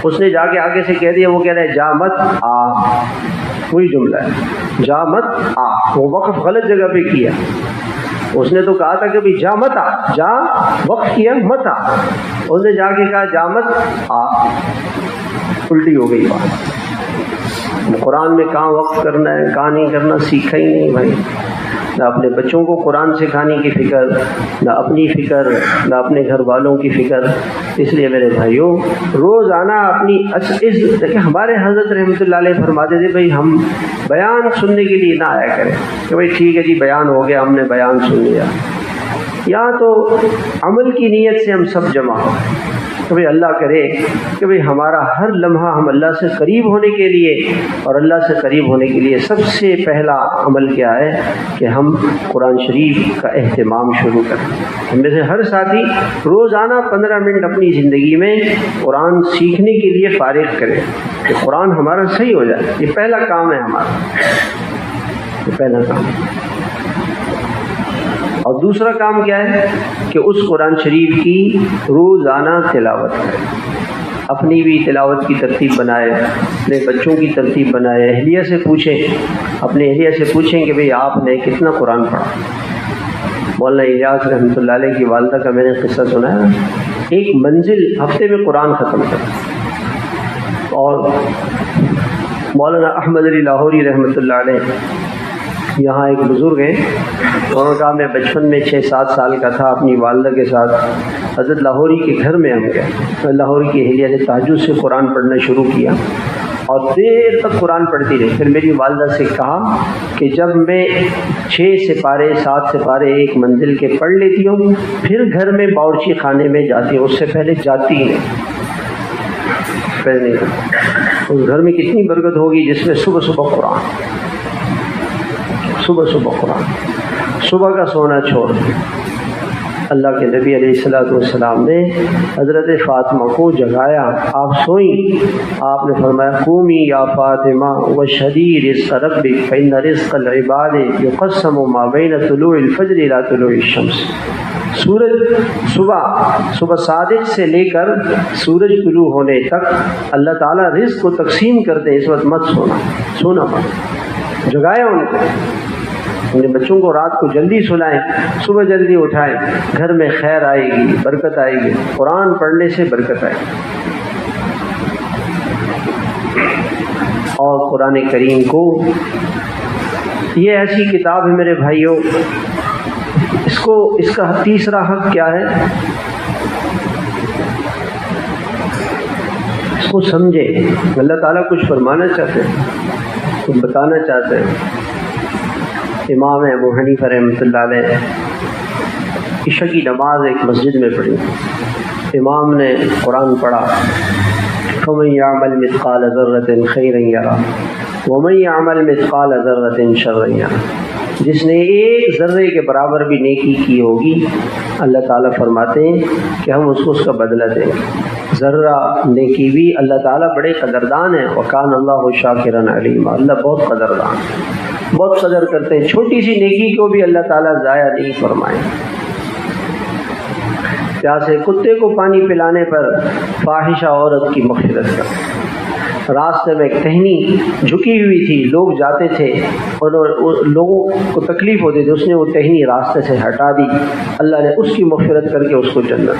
اس نے جا کے آگے سے کہہ دیا، وہ کہہ رہا ہے جا مت آ، وہی جملہ ہے، جا مت آ۔ وہ وقف غلط جگہ پہ کیا، اس نے تو کہا تھا کہ بھی جا مت آ، جا وقف کیا مت آ، اس نے جا کے کہا جا مت آ، الٹی ہو گئی بات۔ قرآن میں کہاں وقف کرنا ہے، کہاں نہیں کرنا، سیکھا ہی نہیں بھائی۔ نہ اپنے بچوں کو قرآن سکھانے کی فکر، نہ اپنی فکر، نہ اپنے گھر والوں کی فکر۔ اس لیے میرے بھائیوں روزانہ اپنی دیکھیں ہمارے حضرت رحمۃ اللہ علیہ فرماتے تھے بھائی ہم بیان سننے کے لیے نہ آیا کریں کہ بھائی ٹھیک ہے جی بیان ہو گیا، ہم نے بیان سن لیا، یا تو عمل کی نیت سے ہم سب جمع ہوں کہ بھائی اللہ کرے کہ بھائی ہمارا ہر لمحہ ہم اللہ سے قریب ہونے کے لیے، اور اللہ سے قریب ہونے کے لیے سب سے پہلا عمل کیا ہے کہ ہم قرآن شریف کا اہتمام شروع کریں۔ ہم میں سے ہر ساتھی روزانہ 15 منٹ اپنی زندگی میں قرآن سیکھنے کے لیے فارغ کرے کہ قرآن ہمارا صحیح ہو جائے۔ یہ پہلا کام ہے ہمارا، یہ پہلا کام ہے۔ اور دوسرا کام کیا ہے کہ اس قرآن شریف کی روزانہ تلاوت کریں، اپنی بھی تلاوت کی ترتیب بنائے، اپنے بچوں کی ترتیب بنائے، اہلیہ سے پوچھیں، اپنے اہلیہ سے پوچھیں کہ بھئی آپ نے کتنا قرآن پڑھا۔ مولانا الیاس رحمۃ اللہ علیہ کی والدہ کا میں نے قصہ سنا ہے، ایک منزل ہفتے میں قرآن ختم کر، اور مولانا احمد علی لاہوری رحمۃ اللہ علیہ یہاں ایک بزرگ ہیں، انہوں نے کہا میں بچپن میں 6-7 سال کا تھا، اپنی والدہ کے ساتھ حضرت لاہوری کے گھر میں ہم گئے۔ لاہوری کی اہلیہ نے تہجد سے قرآن پڑھنا شروع کیا اور دیر تک قرآن پڑھتی رہی۔ پھر میری والدہ سے کہا کہ جب میں 6 سپارے 7 سپارے ایک منزل کے پڑھ لیتی ہوں، پھر گھر میں باورچی خانے میں جاتی ہوں، اس سے پہلے جاتی نہیں۔ فیض نہیں کرتا۔ اس گھر میں کتنی برکت ہوگی جس میں صبح صبح قرآن، صبح صبح قرآن، صبح کا سونا چھوڑ۔ اللہ کے نبی علیہ الصلوۃ والسلام نے حضرت فاطمہ کو جگایا، آپ سوئیں، آپ نے فرمایا قومی یا فاطمہ واشہدی رزق ربک فإن رزق العباد یقسم ما بین طلوع الفجر الی طلوع الشمس۔ سورج صبح صادق سے لے کر سورج طلوع ہونے تک اللہ تعالیٰ رزق کو تقسیم کرتے ہیں۔ اس وقت مت سونا مت، جگایا ان کو، اپنے بچوں کو رات کو جلدی سلائیں، صبح جلدی اٹھائیں، گھر میں خیر آئے گی، برکت آئے گی، قرآن پڑھنے سے برکت آئے گی۔ اور قرآن کریم کو، یہ ایسی کتاب ہے میرے بھائیوں، اس کا تیسرا حق کیا ہے؟ اس کو سمجھے۔ اللہ تعالیٰ کچھ فرمانا چاہتے ہیں، کچھ بتانا چاہتے ہیں۔ امام ابو حنیفہ رحمۃ اللہ علیہ عشاء کی نماز ایک مسجد میں پڑھی، امام نے قرآن پڑھا، فَمَن يَعْمَلْ مِثْقَالَ ذَرَّةٍ خَيْرًا يَرَهُ وَمَن يَعْمَلْ مِثْقَالَ ذَرَّةٍ شَرًّا يَرَهُ۔ جس نے ایک ذرے کے برابر بھی نیکی کی ہوگی، اللہ تعالیٰ فرماتے ہیں کہ ہم اس کا بدلہ دیں گے۔ ذرہ نیکی بھی اللہ تعالیٰ بڑے قدردان ہیں، وَكَانَ اللَّهُ شَاكِرًا عَلِيمًا، اللہ بہت قدردان، بہت قدر کرتے ہیں۔ چھوٹی سی نیکی کو بھی اللہ تعالیٰ ضائع نہیں فرمائیں۔ پیاسے کتے کو پانی پلانے پر فاحشہ عورت کی مغفرت کر۔ راستے میں ایک ٹہنی جھکی ہوئی تھی، لوگ جاتے تھے اور لوگوں کو تکلیف ہوتی تھی، اس نے وہ ٹہنی راستے سے ہٹا دی، اللہ نے اس کی مغفرت کر کے اس کو جنت۔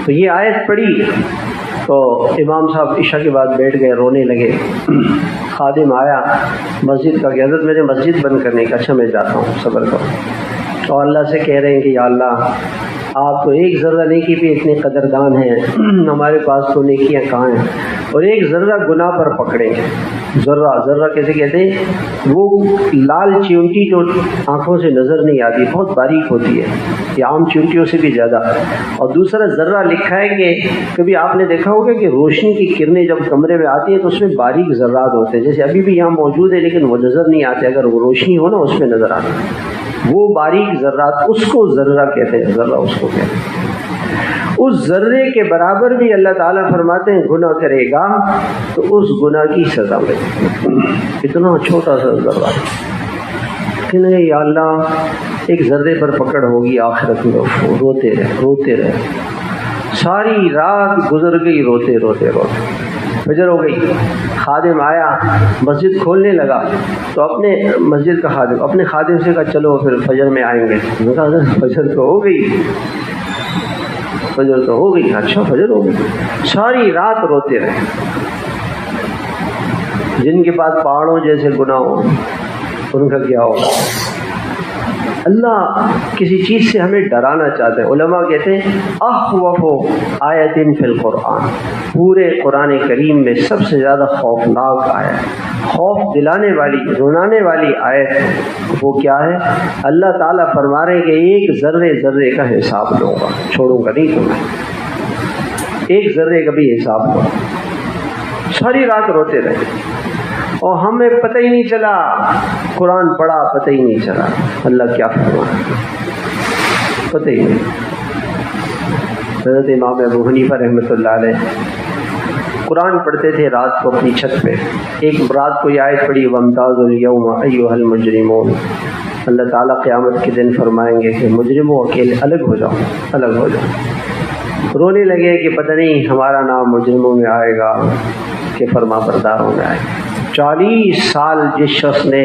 تو یہ آیت پڑھی تو امام صاحب عشاء کے بعد بیٹھ گئے، رونے لگے۔ خادم آیا مسجد کا کہ حضرت میرے مسجد بند کرنے کا۔ اچھا میں جاتا ہوں، صبر کرو۔ اور اللہ سے کہہ رہے ہیں کہ یا اللہ آپ تو ایک ذرہ نیکی پہ اتنے قدردان ہیں، ہمارے پاس تو نیکیاں کہاں ہیں، اور ایک ذرہ گناہ پر پکڑیں گے۔ ذرہ کیسے کہتے ہیں؟ وہ لال چیونٹی جو آنکھوں سے نظر نہیں آتی، بہت باریک ہوتی ہے، یہ عام چیونٹیوں سے بھی زیادہ۔ اور دوسرا ذرہ لکھا ہے کہ کبھی آپ نے دیکھا ہوگا کہ روشنی کی کرنیں جب کمرے میں آتی ہیں تو اس میں باریک ذرات ہوتے ہیں، جیسے ابھی بھی یہاں موجود ہے لیکن وہ نظر نہیں آتے، اگر وہ روشنی ہو نا اس میں نظر آتے ہیں۔ وہ باریک ذرات، اس کو ذرہ کہتے ہیں، ذرہ اس کو کہتے ہیں۔ اس ذرے کے برابر بھی اللہ تعالیٰ فرماتے ہیں گناہ کرے گا تو اس گناہ کی سزا ملے گی۔ اتنا چھوٹا سا ذرہ کہ نہیں یا اللہ ایک ذرے پر پکڑ ہوگی آخرت میں، روتے رہے ساری رات گزر گئی روتے روتے۔ فجر ہو گئی، خادم آیا مسجد کھولنے لگا تو اپنے مسجد کا خادم اپنے خادم سے کہا چلو پھر فجر میں آئیں گے۔ میں کہا فجر تو ہو گئی، فجر تو ہو گئی۔ اچھا فجر ہو گئی، ساری رات روتے رہے۔ جن کے پاس پہاڑوں جیسے گناہ ہو ان کا کیا ہوگا؟ اللہ کسی چیز سے ہمیں ڈرانا چاہتے ہیں۔ علماء کہتے ہیں اخوف آیت فی القرآن، پورے قرآن کریم میں سب سے زیادہ خوفناک آیت، خوف دلانے والی، رونانے والی آیت وہ کیا ہے؟ اللہ تعالیٰ فرما رہے کہ ایک ذرے کا حساب لوں گا، چھوڑوں گا نہیں تمہیں، ایک ذرے کا بھی حساب لوں۔ ساری رات روتے رہے اور ہمیں پتہ ہی نہیں چلا، قرآن پڑھا پتہ ہی نہیں چلا اللہ کیا فرما، پتہ ہی نہیں۔ حضرت امام ابو حنیفہ رحمۃ اللہ علیہ قرآن پڑھتے تھے رات کو اپنی چھت پہ۔ ایک رات کو یہ آیت پڑھی وَامْتَازُوا الْيَوْمَ أَيُّهَا الْمُجْرِمُونَ، اللہ تعالیٰ قیامت کے دن فرمائیں گے کہ مجرموں اکیلے الگ ہو جاؤ، الگ ہو جاؤ۔ رونے لگے کہ پتہ نہیں ہمارا نام مجرموں میں آئے گا کہ فرما برداروں میں آئے گا۔ 40 سال جس شخص نے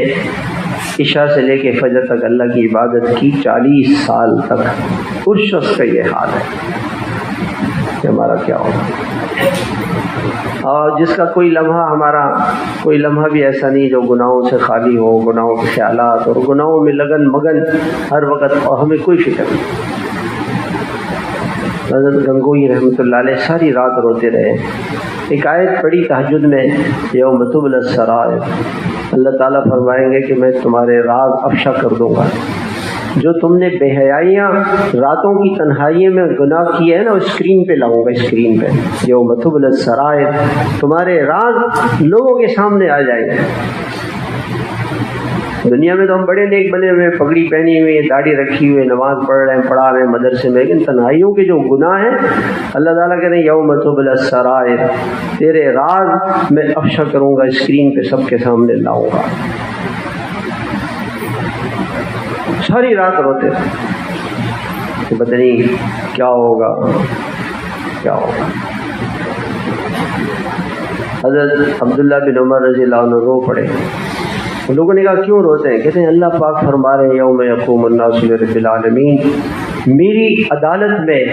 عشاء سے لے کے فجر تک اللہ کی عبادت کی، 40 سال تک اس شخص کا یہ حال ہے کہ ہمارا کیا ہوگا۔ اور جس کا کوئی لمحہ بھی ایسا نہیں جو گناہوں سے خالی ہو، گناہوں کے خیالات اور گناہوں میں لگن مگن ہر وقت، اور ہمیں کوئی فکر نہیں۔ حضرت گنگوئی رحمۃ اللہ علیہ ساری رات روتے رہے۔ ایک آیت پڑھی تہجد میں یوم تبلی السرائر، اللہ تعالیٰ فرمائیں گے کہ میں تمہارے راز افشا کر دوں گا، جو تم نے بے حیائیاں راتوں کی تنہائی میں گناہ کیے ہیں نا، اسکرین پہ لاؤں گا، اسکرین پہ یوم تبلی السرائر، تمہارے راز لوگوں کے سامنے آ جائیں گے۔ دنیا میں تو ہم بڑے نیک بنے ہوئے، پگڑی پہنی ہوئی، داڑھی رکھی ہوئی، نماز پڑھ رہے ہیں، پڑھا رہے ہیں مدرسے میں، لیکن تنہائیوں کے جو گناہ ہیں اللہ تعالیٰ کہتے ہیں یوم تبلی السرائر، تیرے راز میں افشا کروں گا، اسکرین پہ سب کے سامنے لاؤں گا۔ ساری رات روتے کہ پتہ نہیں کیا ہوگا کیا ہوگا۔ حضرت عبداللہ بن عمر رضی اللہ عنہ رو پڑے۔ لوگوں نے کہا کیوں روتے ہیں؟ کہتے ہیں اللہ پاک فرما رہے ہیں یوم یقوم الناس لرب العالمین، میری عدالت میں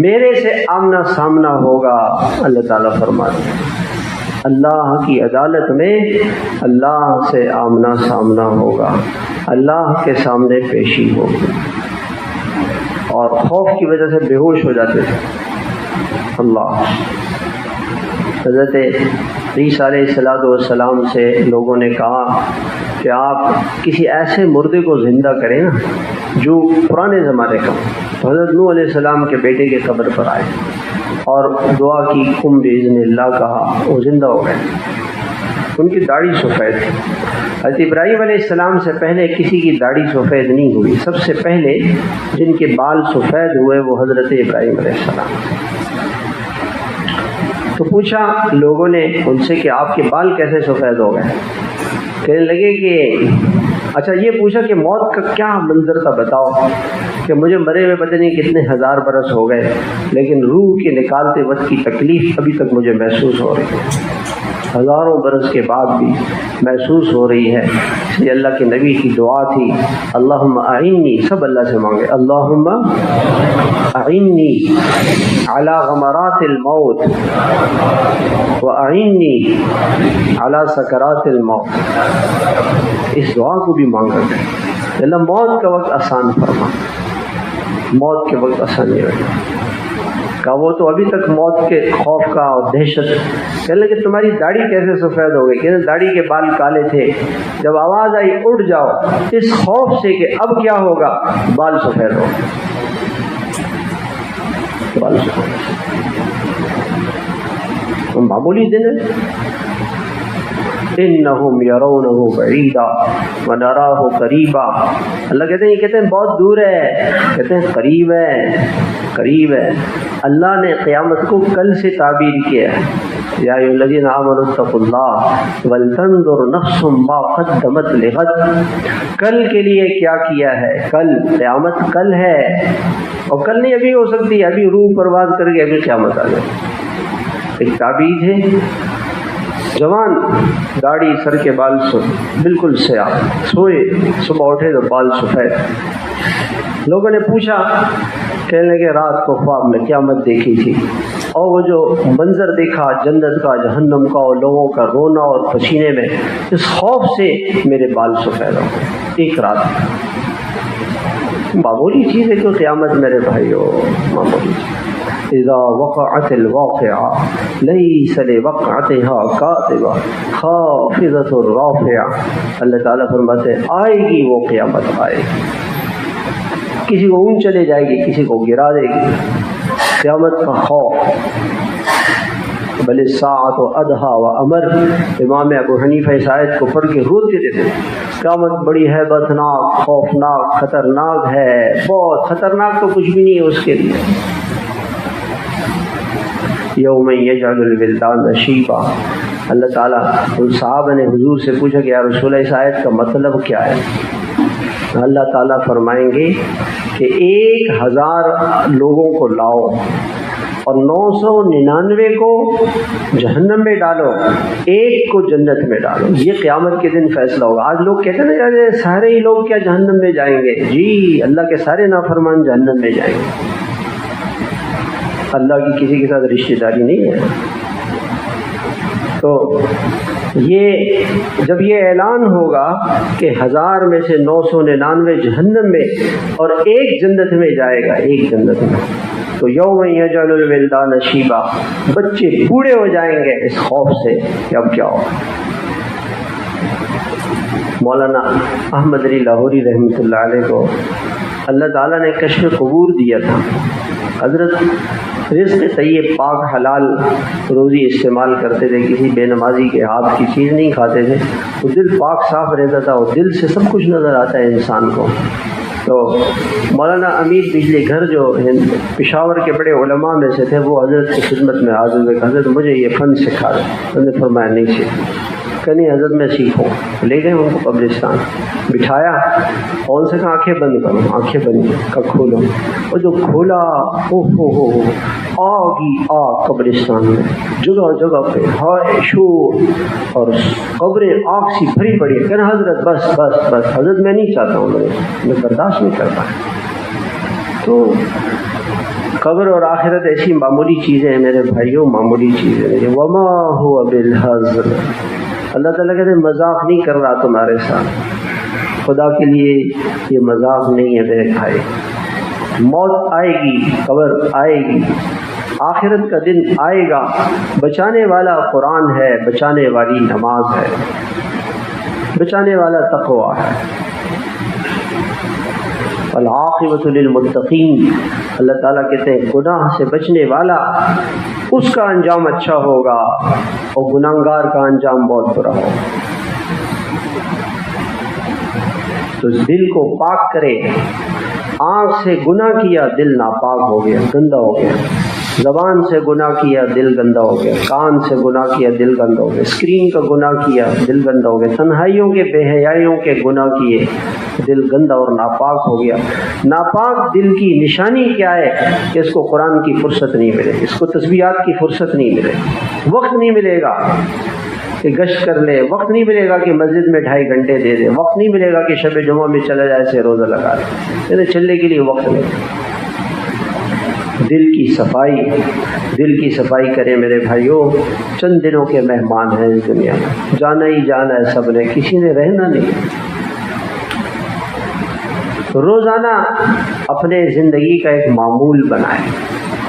میرے سے آمنا سامنا ہوگا۔ اللہ تعالیٰ فرما رہے ہیں اللہ کی عدالت میں اللہ سے آمنا سامنا ہوگا، اللہ کے سامنے پیشی ہوگی، اور خوف کی وجہ سے بے ہوش ہو جاتے تھے۔ اللہ حضرت عیسیٰ علیہ السلام سے لوگوں نے کہا کہ آپ کسی ایسے مردے کو زندہ کریں نا جو پرانے زمانے کا۔ تو حضرت نوح علیہ السلام کے بیٹے کے قبر پر آئے اور دعا کی، قم بإذن اللہ کہا، وہ زندہ ہو گئے۔ ان کی داڑھی سفید تھی۔ حضرت ابراہیم علیہ السلام سے پہلے کسی کی داڑھی سفید نہیں ہوئی، سب سے پہلے جن کے بال سفید ہوئے وہ حضرت ابراہیم علیہ السلام۔ تو پوچھا لوگوں نے ان سے کہ آپ کے بال کیسے سفید ہو گئے؟ کہنے لگے کہ اچھا یہ پوچھا کہ موت کا کیا منظر تھا بتاؤ، کہ مجھے مرے ہوئے پتہ نہیں کتنے ہزار برس ہو گئے، لیکن روح کے نکالتے وقت کی تکلیف ابھی تک مجھے محسوس ہو رہی ہے، ہزاروں برس کے بعد بھی محسوس ہو رہی ہے۔ اس لیے اللہ کے نبی کی دعا تھی اللہم اعنی، سب اللہ سے مانگے اللہم اعنی علی غمرات الموت واعنی علی سکرات الموت۔ اس دعا کو بھی مانگا کریں اللہ موت کا وقت آسان فرما، موت کے وقت آسان نہیں رہے کہ وہ تو ابھی تک موت کے خوف کا اور دہشت۔ کہنے لگے تمہاری داڑھی کیسے سفید ہو گئی؟ کہنے داڑھی کے بال کالے تھے، جب آواز آئی اٹھ جاؤ، اس خوف سے کہ اب کیا ہوگا بال سفید ہو گئے، بال سفید۔ معمولی دن ہے انہم یرونہ بعیدا ونراہ قریبا۔ اللہ کہتے ہیں یہ کہتے ہیں بہت دور ہے، کہتے ہیں قریب ہے، قریب ہے۔ اللہ نے قیامت کو کل سے تعبیر کیا ہے، یا ایھا الذین آمنوا اتقوا اللہ ولتنظر نفس ما قدمت لغد۔ کل کے لیے کیا کیا ہے، کل قیامت کل ہے، اور کل نہیں ابھی ہو سکتی، ابھی روح پرواز کر کے ابھی قیامت آ جائے۔ ایک تعبیر ہے، جوان داڑھی سر کے بال بالکل سیاہ، سوئے صبح اٹھے تو بال سفید۔ لوگوں نے پوچھا، کہنے لگے رات کو خواب میں قیامت دیکھی تھی، اور وہ جو منظر دیکھا جنت کا جہنم کا اور لوگوں کا رونا اور پسینے میں، اس خوف سے میرے بال سفید ہو گئے ایک رات۔ معمولی چیز ہے کہ قیامت میرے بھائیو، معمولی چیز۔ اذا وقعت الواقعہ لیس لوقعتها کاذبہ خافضۃ رافعہ۔ اللہ تعالیٰ فرماتے ہیں آئے گی وہ قیامت، آئے گی، کسی کو اونچا لے جائے گی، کسی کو گرا دے گی۔ قیامت کا خوف، بل الساعۃ ادھیٰ وامر۔ امام ابو حنیفہ اس آیت کو پڑھ کے روتے تھے، قیامت بڑی ہیبت ناک، خوفناک، خطرناک ہے، بہت خطرناک، تو کچھ بھی نہیں ہے اس کے لیے۔ یوم یجعل الولدان شیبا۔ اللہ تعالیٰ ان صحابہ نے حضور سے پوچھا کہ یا رسول اللہ اس آیت کا مطلب کیا ہے؟ اللہ تعالیٰ فرمائیں گے کہ 1000 لوگوں کو لاؤ اور 999 کو جہنم میں ڈالو، ایک کو جنت میں ڈالو۔ یہ قیامت کے دن فیصلہ ہوگا۔ آج لوگ کہتے ہیں یار سارے ہی لوگ کیا جہنم میں جائیں گے؟ جی اللہ کے سارے نافرمان جہنم میں جائیں گے۔ اللہ کی کسی کے ساتھ رشتہ داری نہیں ہے۔ تو یہ جب یہ اعلان ہوگا کہ 1000 میں سے 999 جہنم میں اور ایک جنت میں جائے گا، ایک جنت میں، تو یوم یجعل الولدان شیبا، بچے بوڑھے ہو جائیں گے اس خوف سے کہ اب کیا ہوگا۔ مولانا احمد علی لاہوری رحمۃ اللہ علیہ کو اللہ تعالیٰ نے کشف قبور دیا تھا، حضرت رزق طیب پاک حلال روزی استعمال کرتے تھے، کسی بے نمازی کے ہاتھ کی چیز نہیں کھاتے تھے، وہ دل پاک صاف رہتا تھا، اور دل سے سب کچھ نظر آتا ہے انسان کو۔ تو مولانا امیر بجلی گھر جو پشاور کے بڑے علماء میں سے تھے، وہ حضرت کی خدمت میں حاضر ہوئے، حضرت مجھے یہ فن سکھا دیں۔ انہوں نے فرمایا نہیں سیکھا، کہ نہیں حضرت میں سیکھوں۔ لے گئے ان کو قبرستان، بٹھایا اور ان سے کہا آنکھیں بند کرو، آنکھیں بند کر کھولو، اور جو کھولا ہو آگ ہی آگ قبرستان میں، جگہ جگہ پہ ہائے شور، اور قبریں آگ سی بھری پڑی۔ کہنا حضرت بس بس بس، حضرت میں نہیں چاہتا ہوں، میں برداشت نہیں کرتا۔ تو قبر اور آخرت ایسی معمولی چیزیں ہیں میرے بھائیوں، معمولی چیزیں ہیں۔ وما ہوا بالہزل، اللہ تعالیٰ کہتے ہیں مذاق نہیں کر رہا تمہارے ساتھ، خدا کے لیے یہ مذاق نہیں ہے میرے بھائی۔ موت آئے گی، قبر آئے گی، آخرت کا دن آئے گا، بچانے والا قرآن ہے، بچانے والی نماز ہے، بچانے والا تقویٰ ہے۔ العاقبۃ للمتقین، اللہ تعالیٰ کہتے ہیں گناہ سے بچنے والا اس کا انجام اچھا ہوگا، اور گناہگار کا انجام بہت برا ہوگا۔ تو دل کو پاک کرے، آنکھ سے گناہ کیا دل ناپاک ہو گیا، گندا ہو گیا، زبان سے گناہ کیا دل گندا ہو گیا، کان سے گناہ کیا دل گندا ہو گیا، اسکرین کا گناہ کیا دل گندا ہو گیا، تنہائیوں کے بے حیائیوں کے گناہ کیے دل گندا اور ناپاک ہو گیا۔ ناپاک دل کی نشانی کیا ہے کہ اس کو قرآن کی فرصت نہیں ملے، اس کو تسبیحات کی فرصت نہیں ملے، وقت نہیں ملے گا کہ گشت کر لے، وقت نہیں ملے گا کہ مسجد میں 2.5 گھنٹے دے دے، وقت نہیں ملے گا کہ شب جمعہ میں چلا جائے سے روزہ لگا لے، چلنے کے لیے وقت نہیں۔ دل کی صفائی، دل کی صفائی کریں میرے بھائیوں، چند دنوں کے مہمان ہیں اس دنیا میں، جانا ہی جانا ہے سب نے، کسی نے رہنا نہیں۔ روزانہ اپنے زندگی کا ایک معمول بنائیں،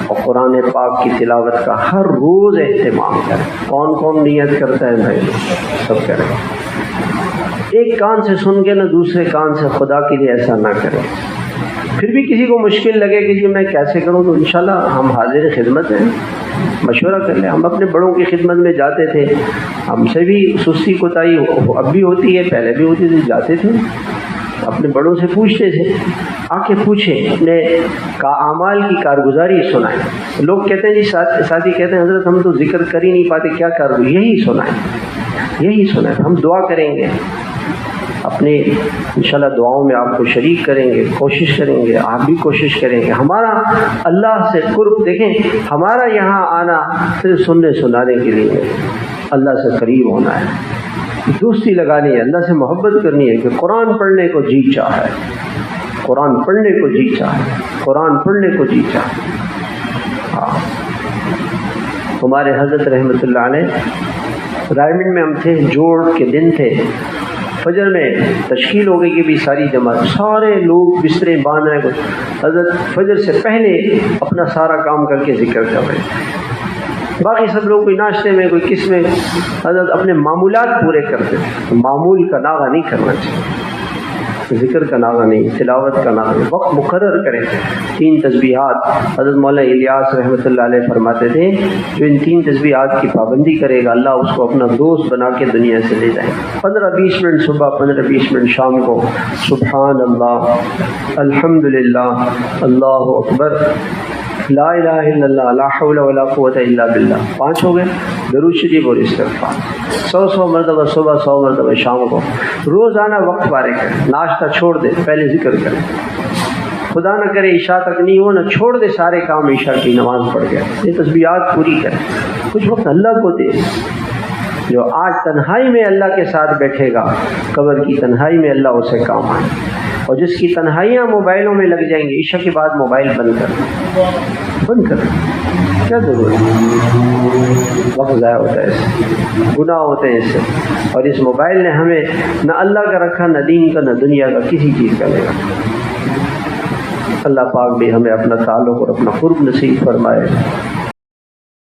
اور قرآن پاک کی تلاوت کا ہر روز اہتمام کریں۔ کون کون نیت کرتا ہے بھائی؟ سب کریں۔ ایک کان سے سن کے نہ دوسرے کان سے، خدا کے لیے ایسا نہ کریں۔ پھر بھی کسی کو مشکل لگے کہ جی میں کیسے کروں، تو انشاءاللہ ہم حاضر خدمت ہیں، مشورہ کر لیں۔ ہم اپنے بڑوں کی خدمت میں جاتے تھے، ہم سے بھی سستی کوتاہی اب بھی ہوتی ہے، پہلے بھی ہوتی تھی، جاتے تھے اپنے بڑوں سے پوچھتے تھے، آ کے پوچھیں، اپنے اعمال کی کارگزاری سنائیں۔ لوگ کہتے ہیں جی ساتھی کہتے ہیں حضرت ہم تو ذکر کر ہی نہیں پاتے، کیا کر دوں؟ یہی سنائیں، یہی سنائیں۔ ہم دعا کریں گے، اپنے انشاءاللہ دعاؤں میں آپ کو شریک کریں گے، کوشش کریں گے، آپ بھی کوشش کریں گے۔ ہمارا اللہ سے قرب دیکھیں، ہمارا یہاں آنا صرف سننے سنانے کے لیے، اللہ سے قریب ہونا ہے، دوستی لگانی ہے، اللہ سے محبت کرنی ہے، کہ قرآن پڑھنے کو جی چاہے، قرآن پڑھنے کو جی چاہے، قرآن پڑھنے کو جی چاہے۔ ہمارے حضرت رحمۃ اللہ علیہ رائمنڈ میں ہم تھے، جوڑ کے دن تھے، فجر میں تشکیل ہو گئی کہ بھی ساری جماعت، سارے لوگ بسترے باندھ رہے ہیں، حضرت فجر سے پہلے اپنا سارا کام کر کے ذکر کر رہے ہیں، باقی سب لوگ کوئی ناشتے میں کوئی کس میں، حضرت اپنے معمولات پورے کرتے تھے۔ معمول کا ناغہ نہیں کرنا چاہیے، ذکر کا ناغہ نہیں، تلاوت کا ناغہ نہیں، وقت مقرر کریں۔ 3 تسبیحات حضرت مولانا الیاس رحمۃ اللہ علیہ فرماتے تھے، جو ان 3 تسبیحات کی پابندی کرے گا اللہ اس کو اپنا دوست بنا کے دنیا سے لے جائے۔ 15-20 منٹ صبح، 15-20 منٹ شام کو سبحان اللہ، الحمدللہ، اللہ اکبر، لا الہ الا اللہ، لا حول ولا قوت الا باللہ، 5 ہو گئے۔ درود شریف اور استغفار 100 مرتبہ صبح، 100 مرتبہ شام کو، روزانہ وقت فارغ کریں، ناشتہ چھوڑ دیں، پہلے ذکر کریں، خدا نہ کرے عشاء تک نہیں ہو، نہ چھوڑ دے سارے کام، عشاء کی نماز پڑھ گئے، یہ تسبیحات پوری کریں، کچھ وقت اللہ کو دے۔ جو آج تنہائی میں اللہ کے ساتھ بیٹھے گا، قبر کی تنہائی میں اللہ اسے کام آئے، اور جس کی تنہائیاں موبائلوں میں لگ جائیں گی، عشاء کے بعد موبائل بند کر، کیا ضرورت ہے؟ وقت ضائع ہوتا ہے اس سے، گناہ ہوتے ہیں اس سے، اور اس موبائل نے ہمیں نہ اللہ کا رکھا، نہ دین کا، نہ دنیا کا، کسی چیز کا لے گا۔ اللہ پاک بھی ہمیں اپنا تعلق اور اپنا قرب نصیب فرمائے۔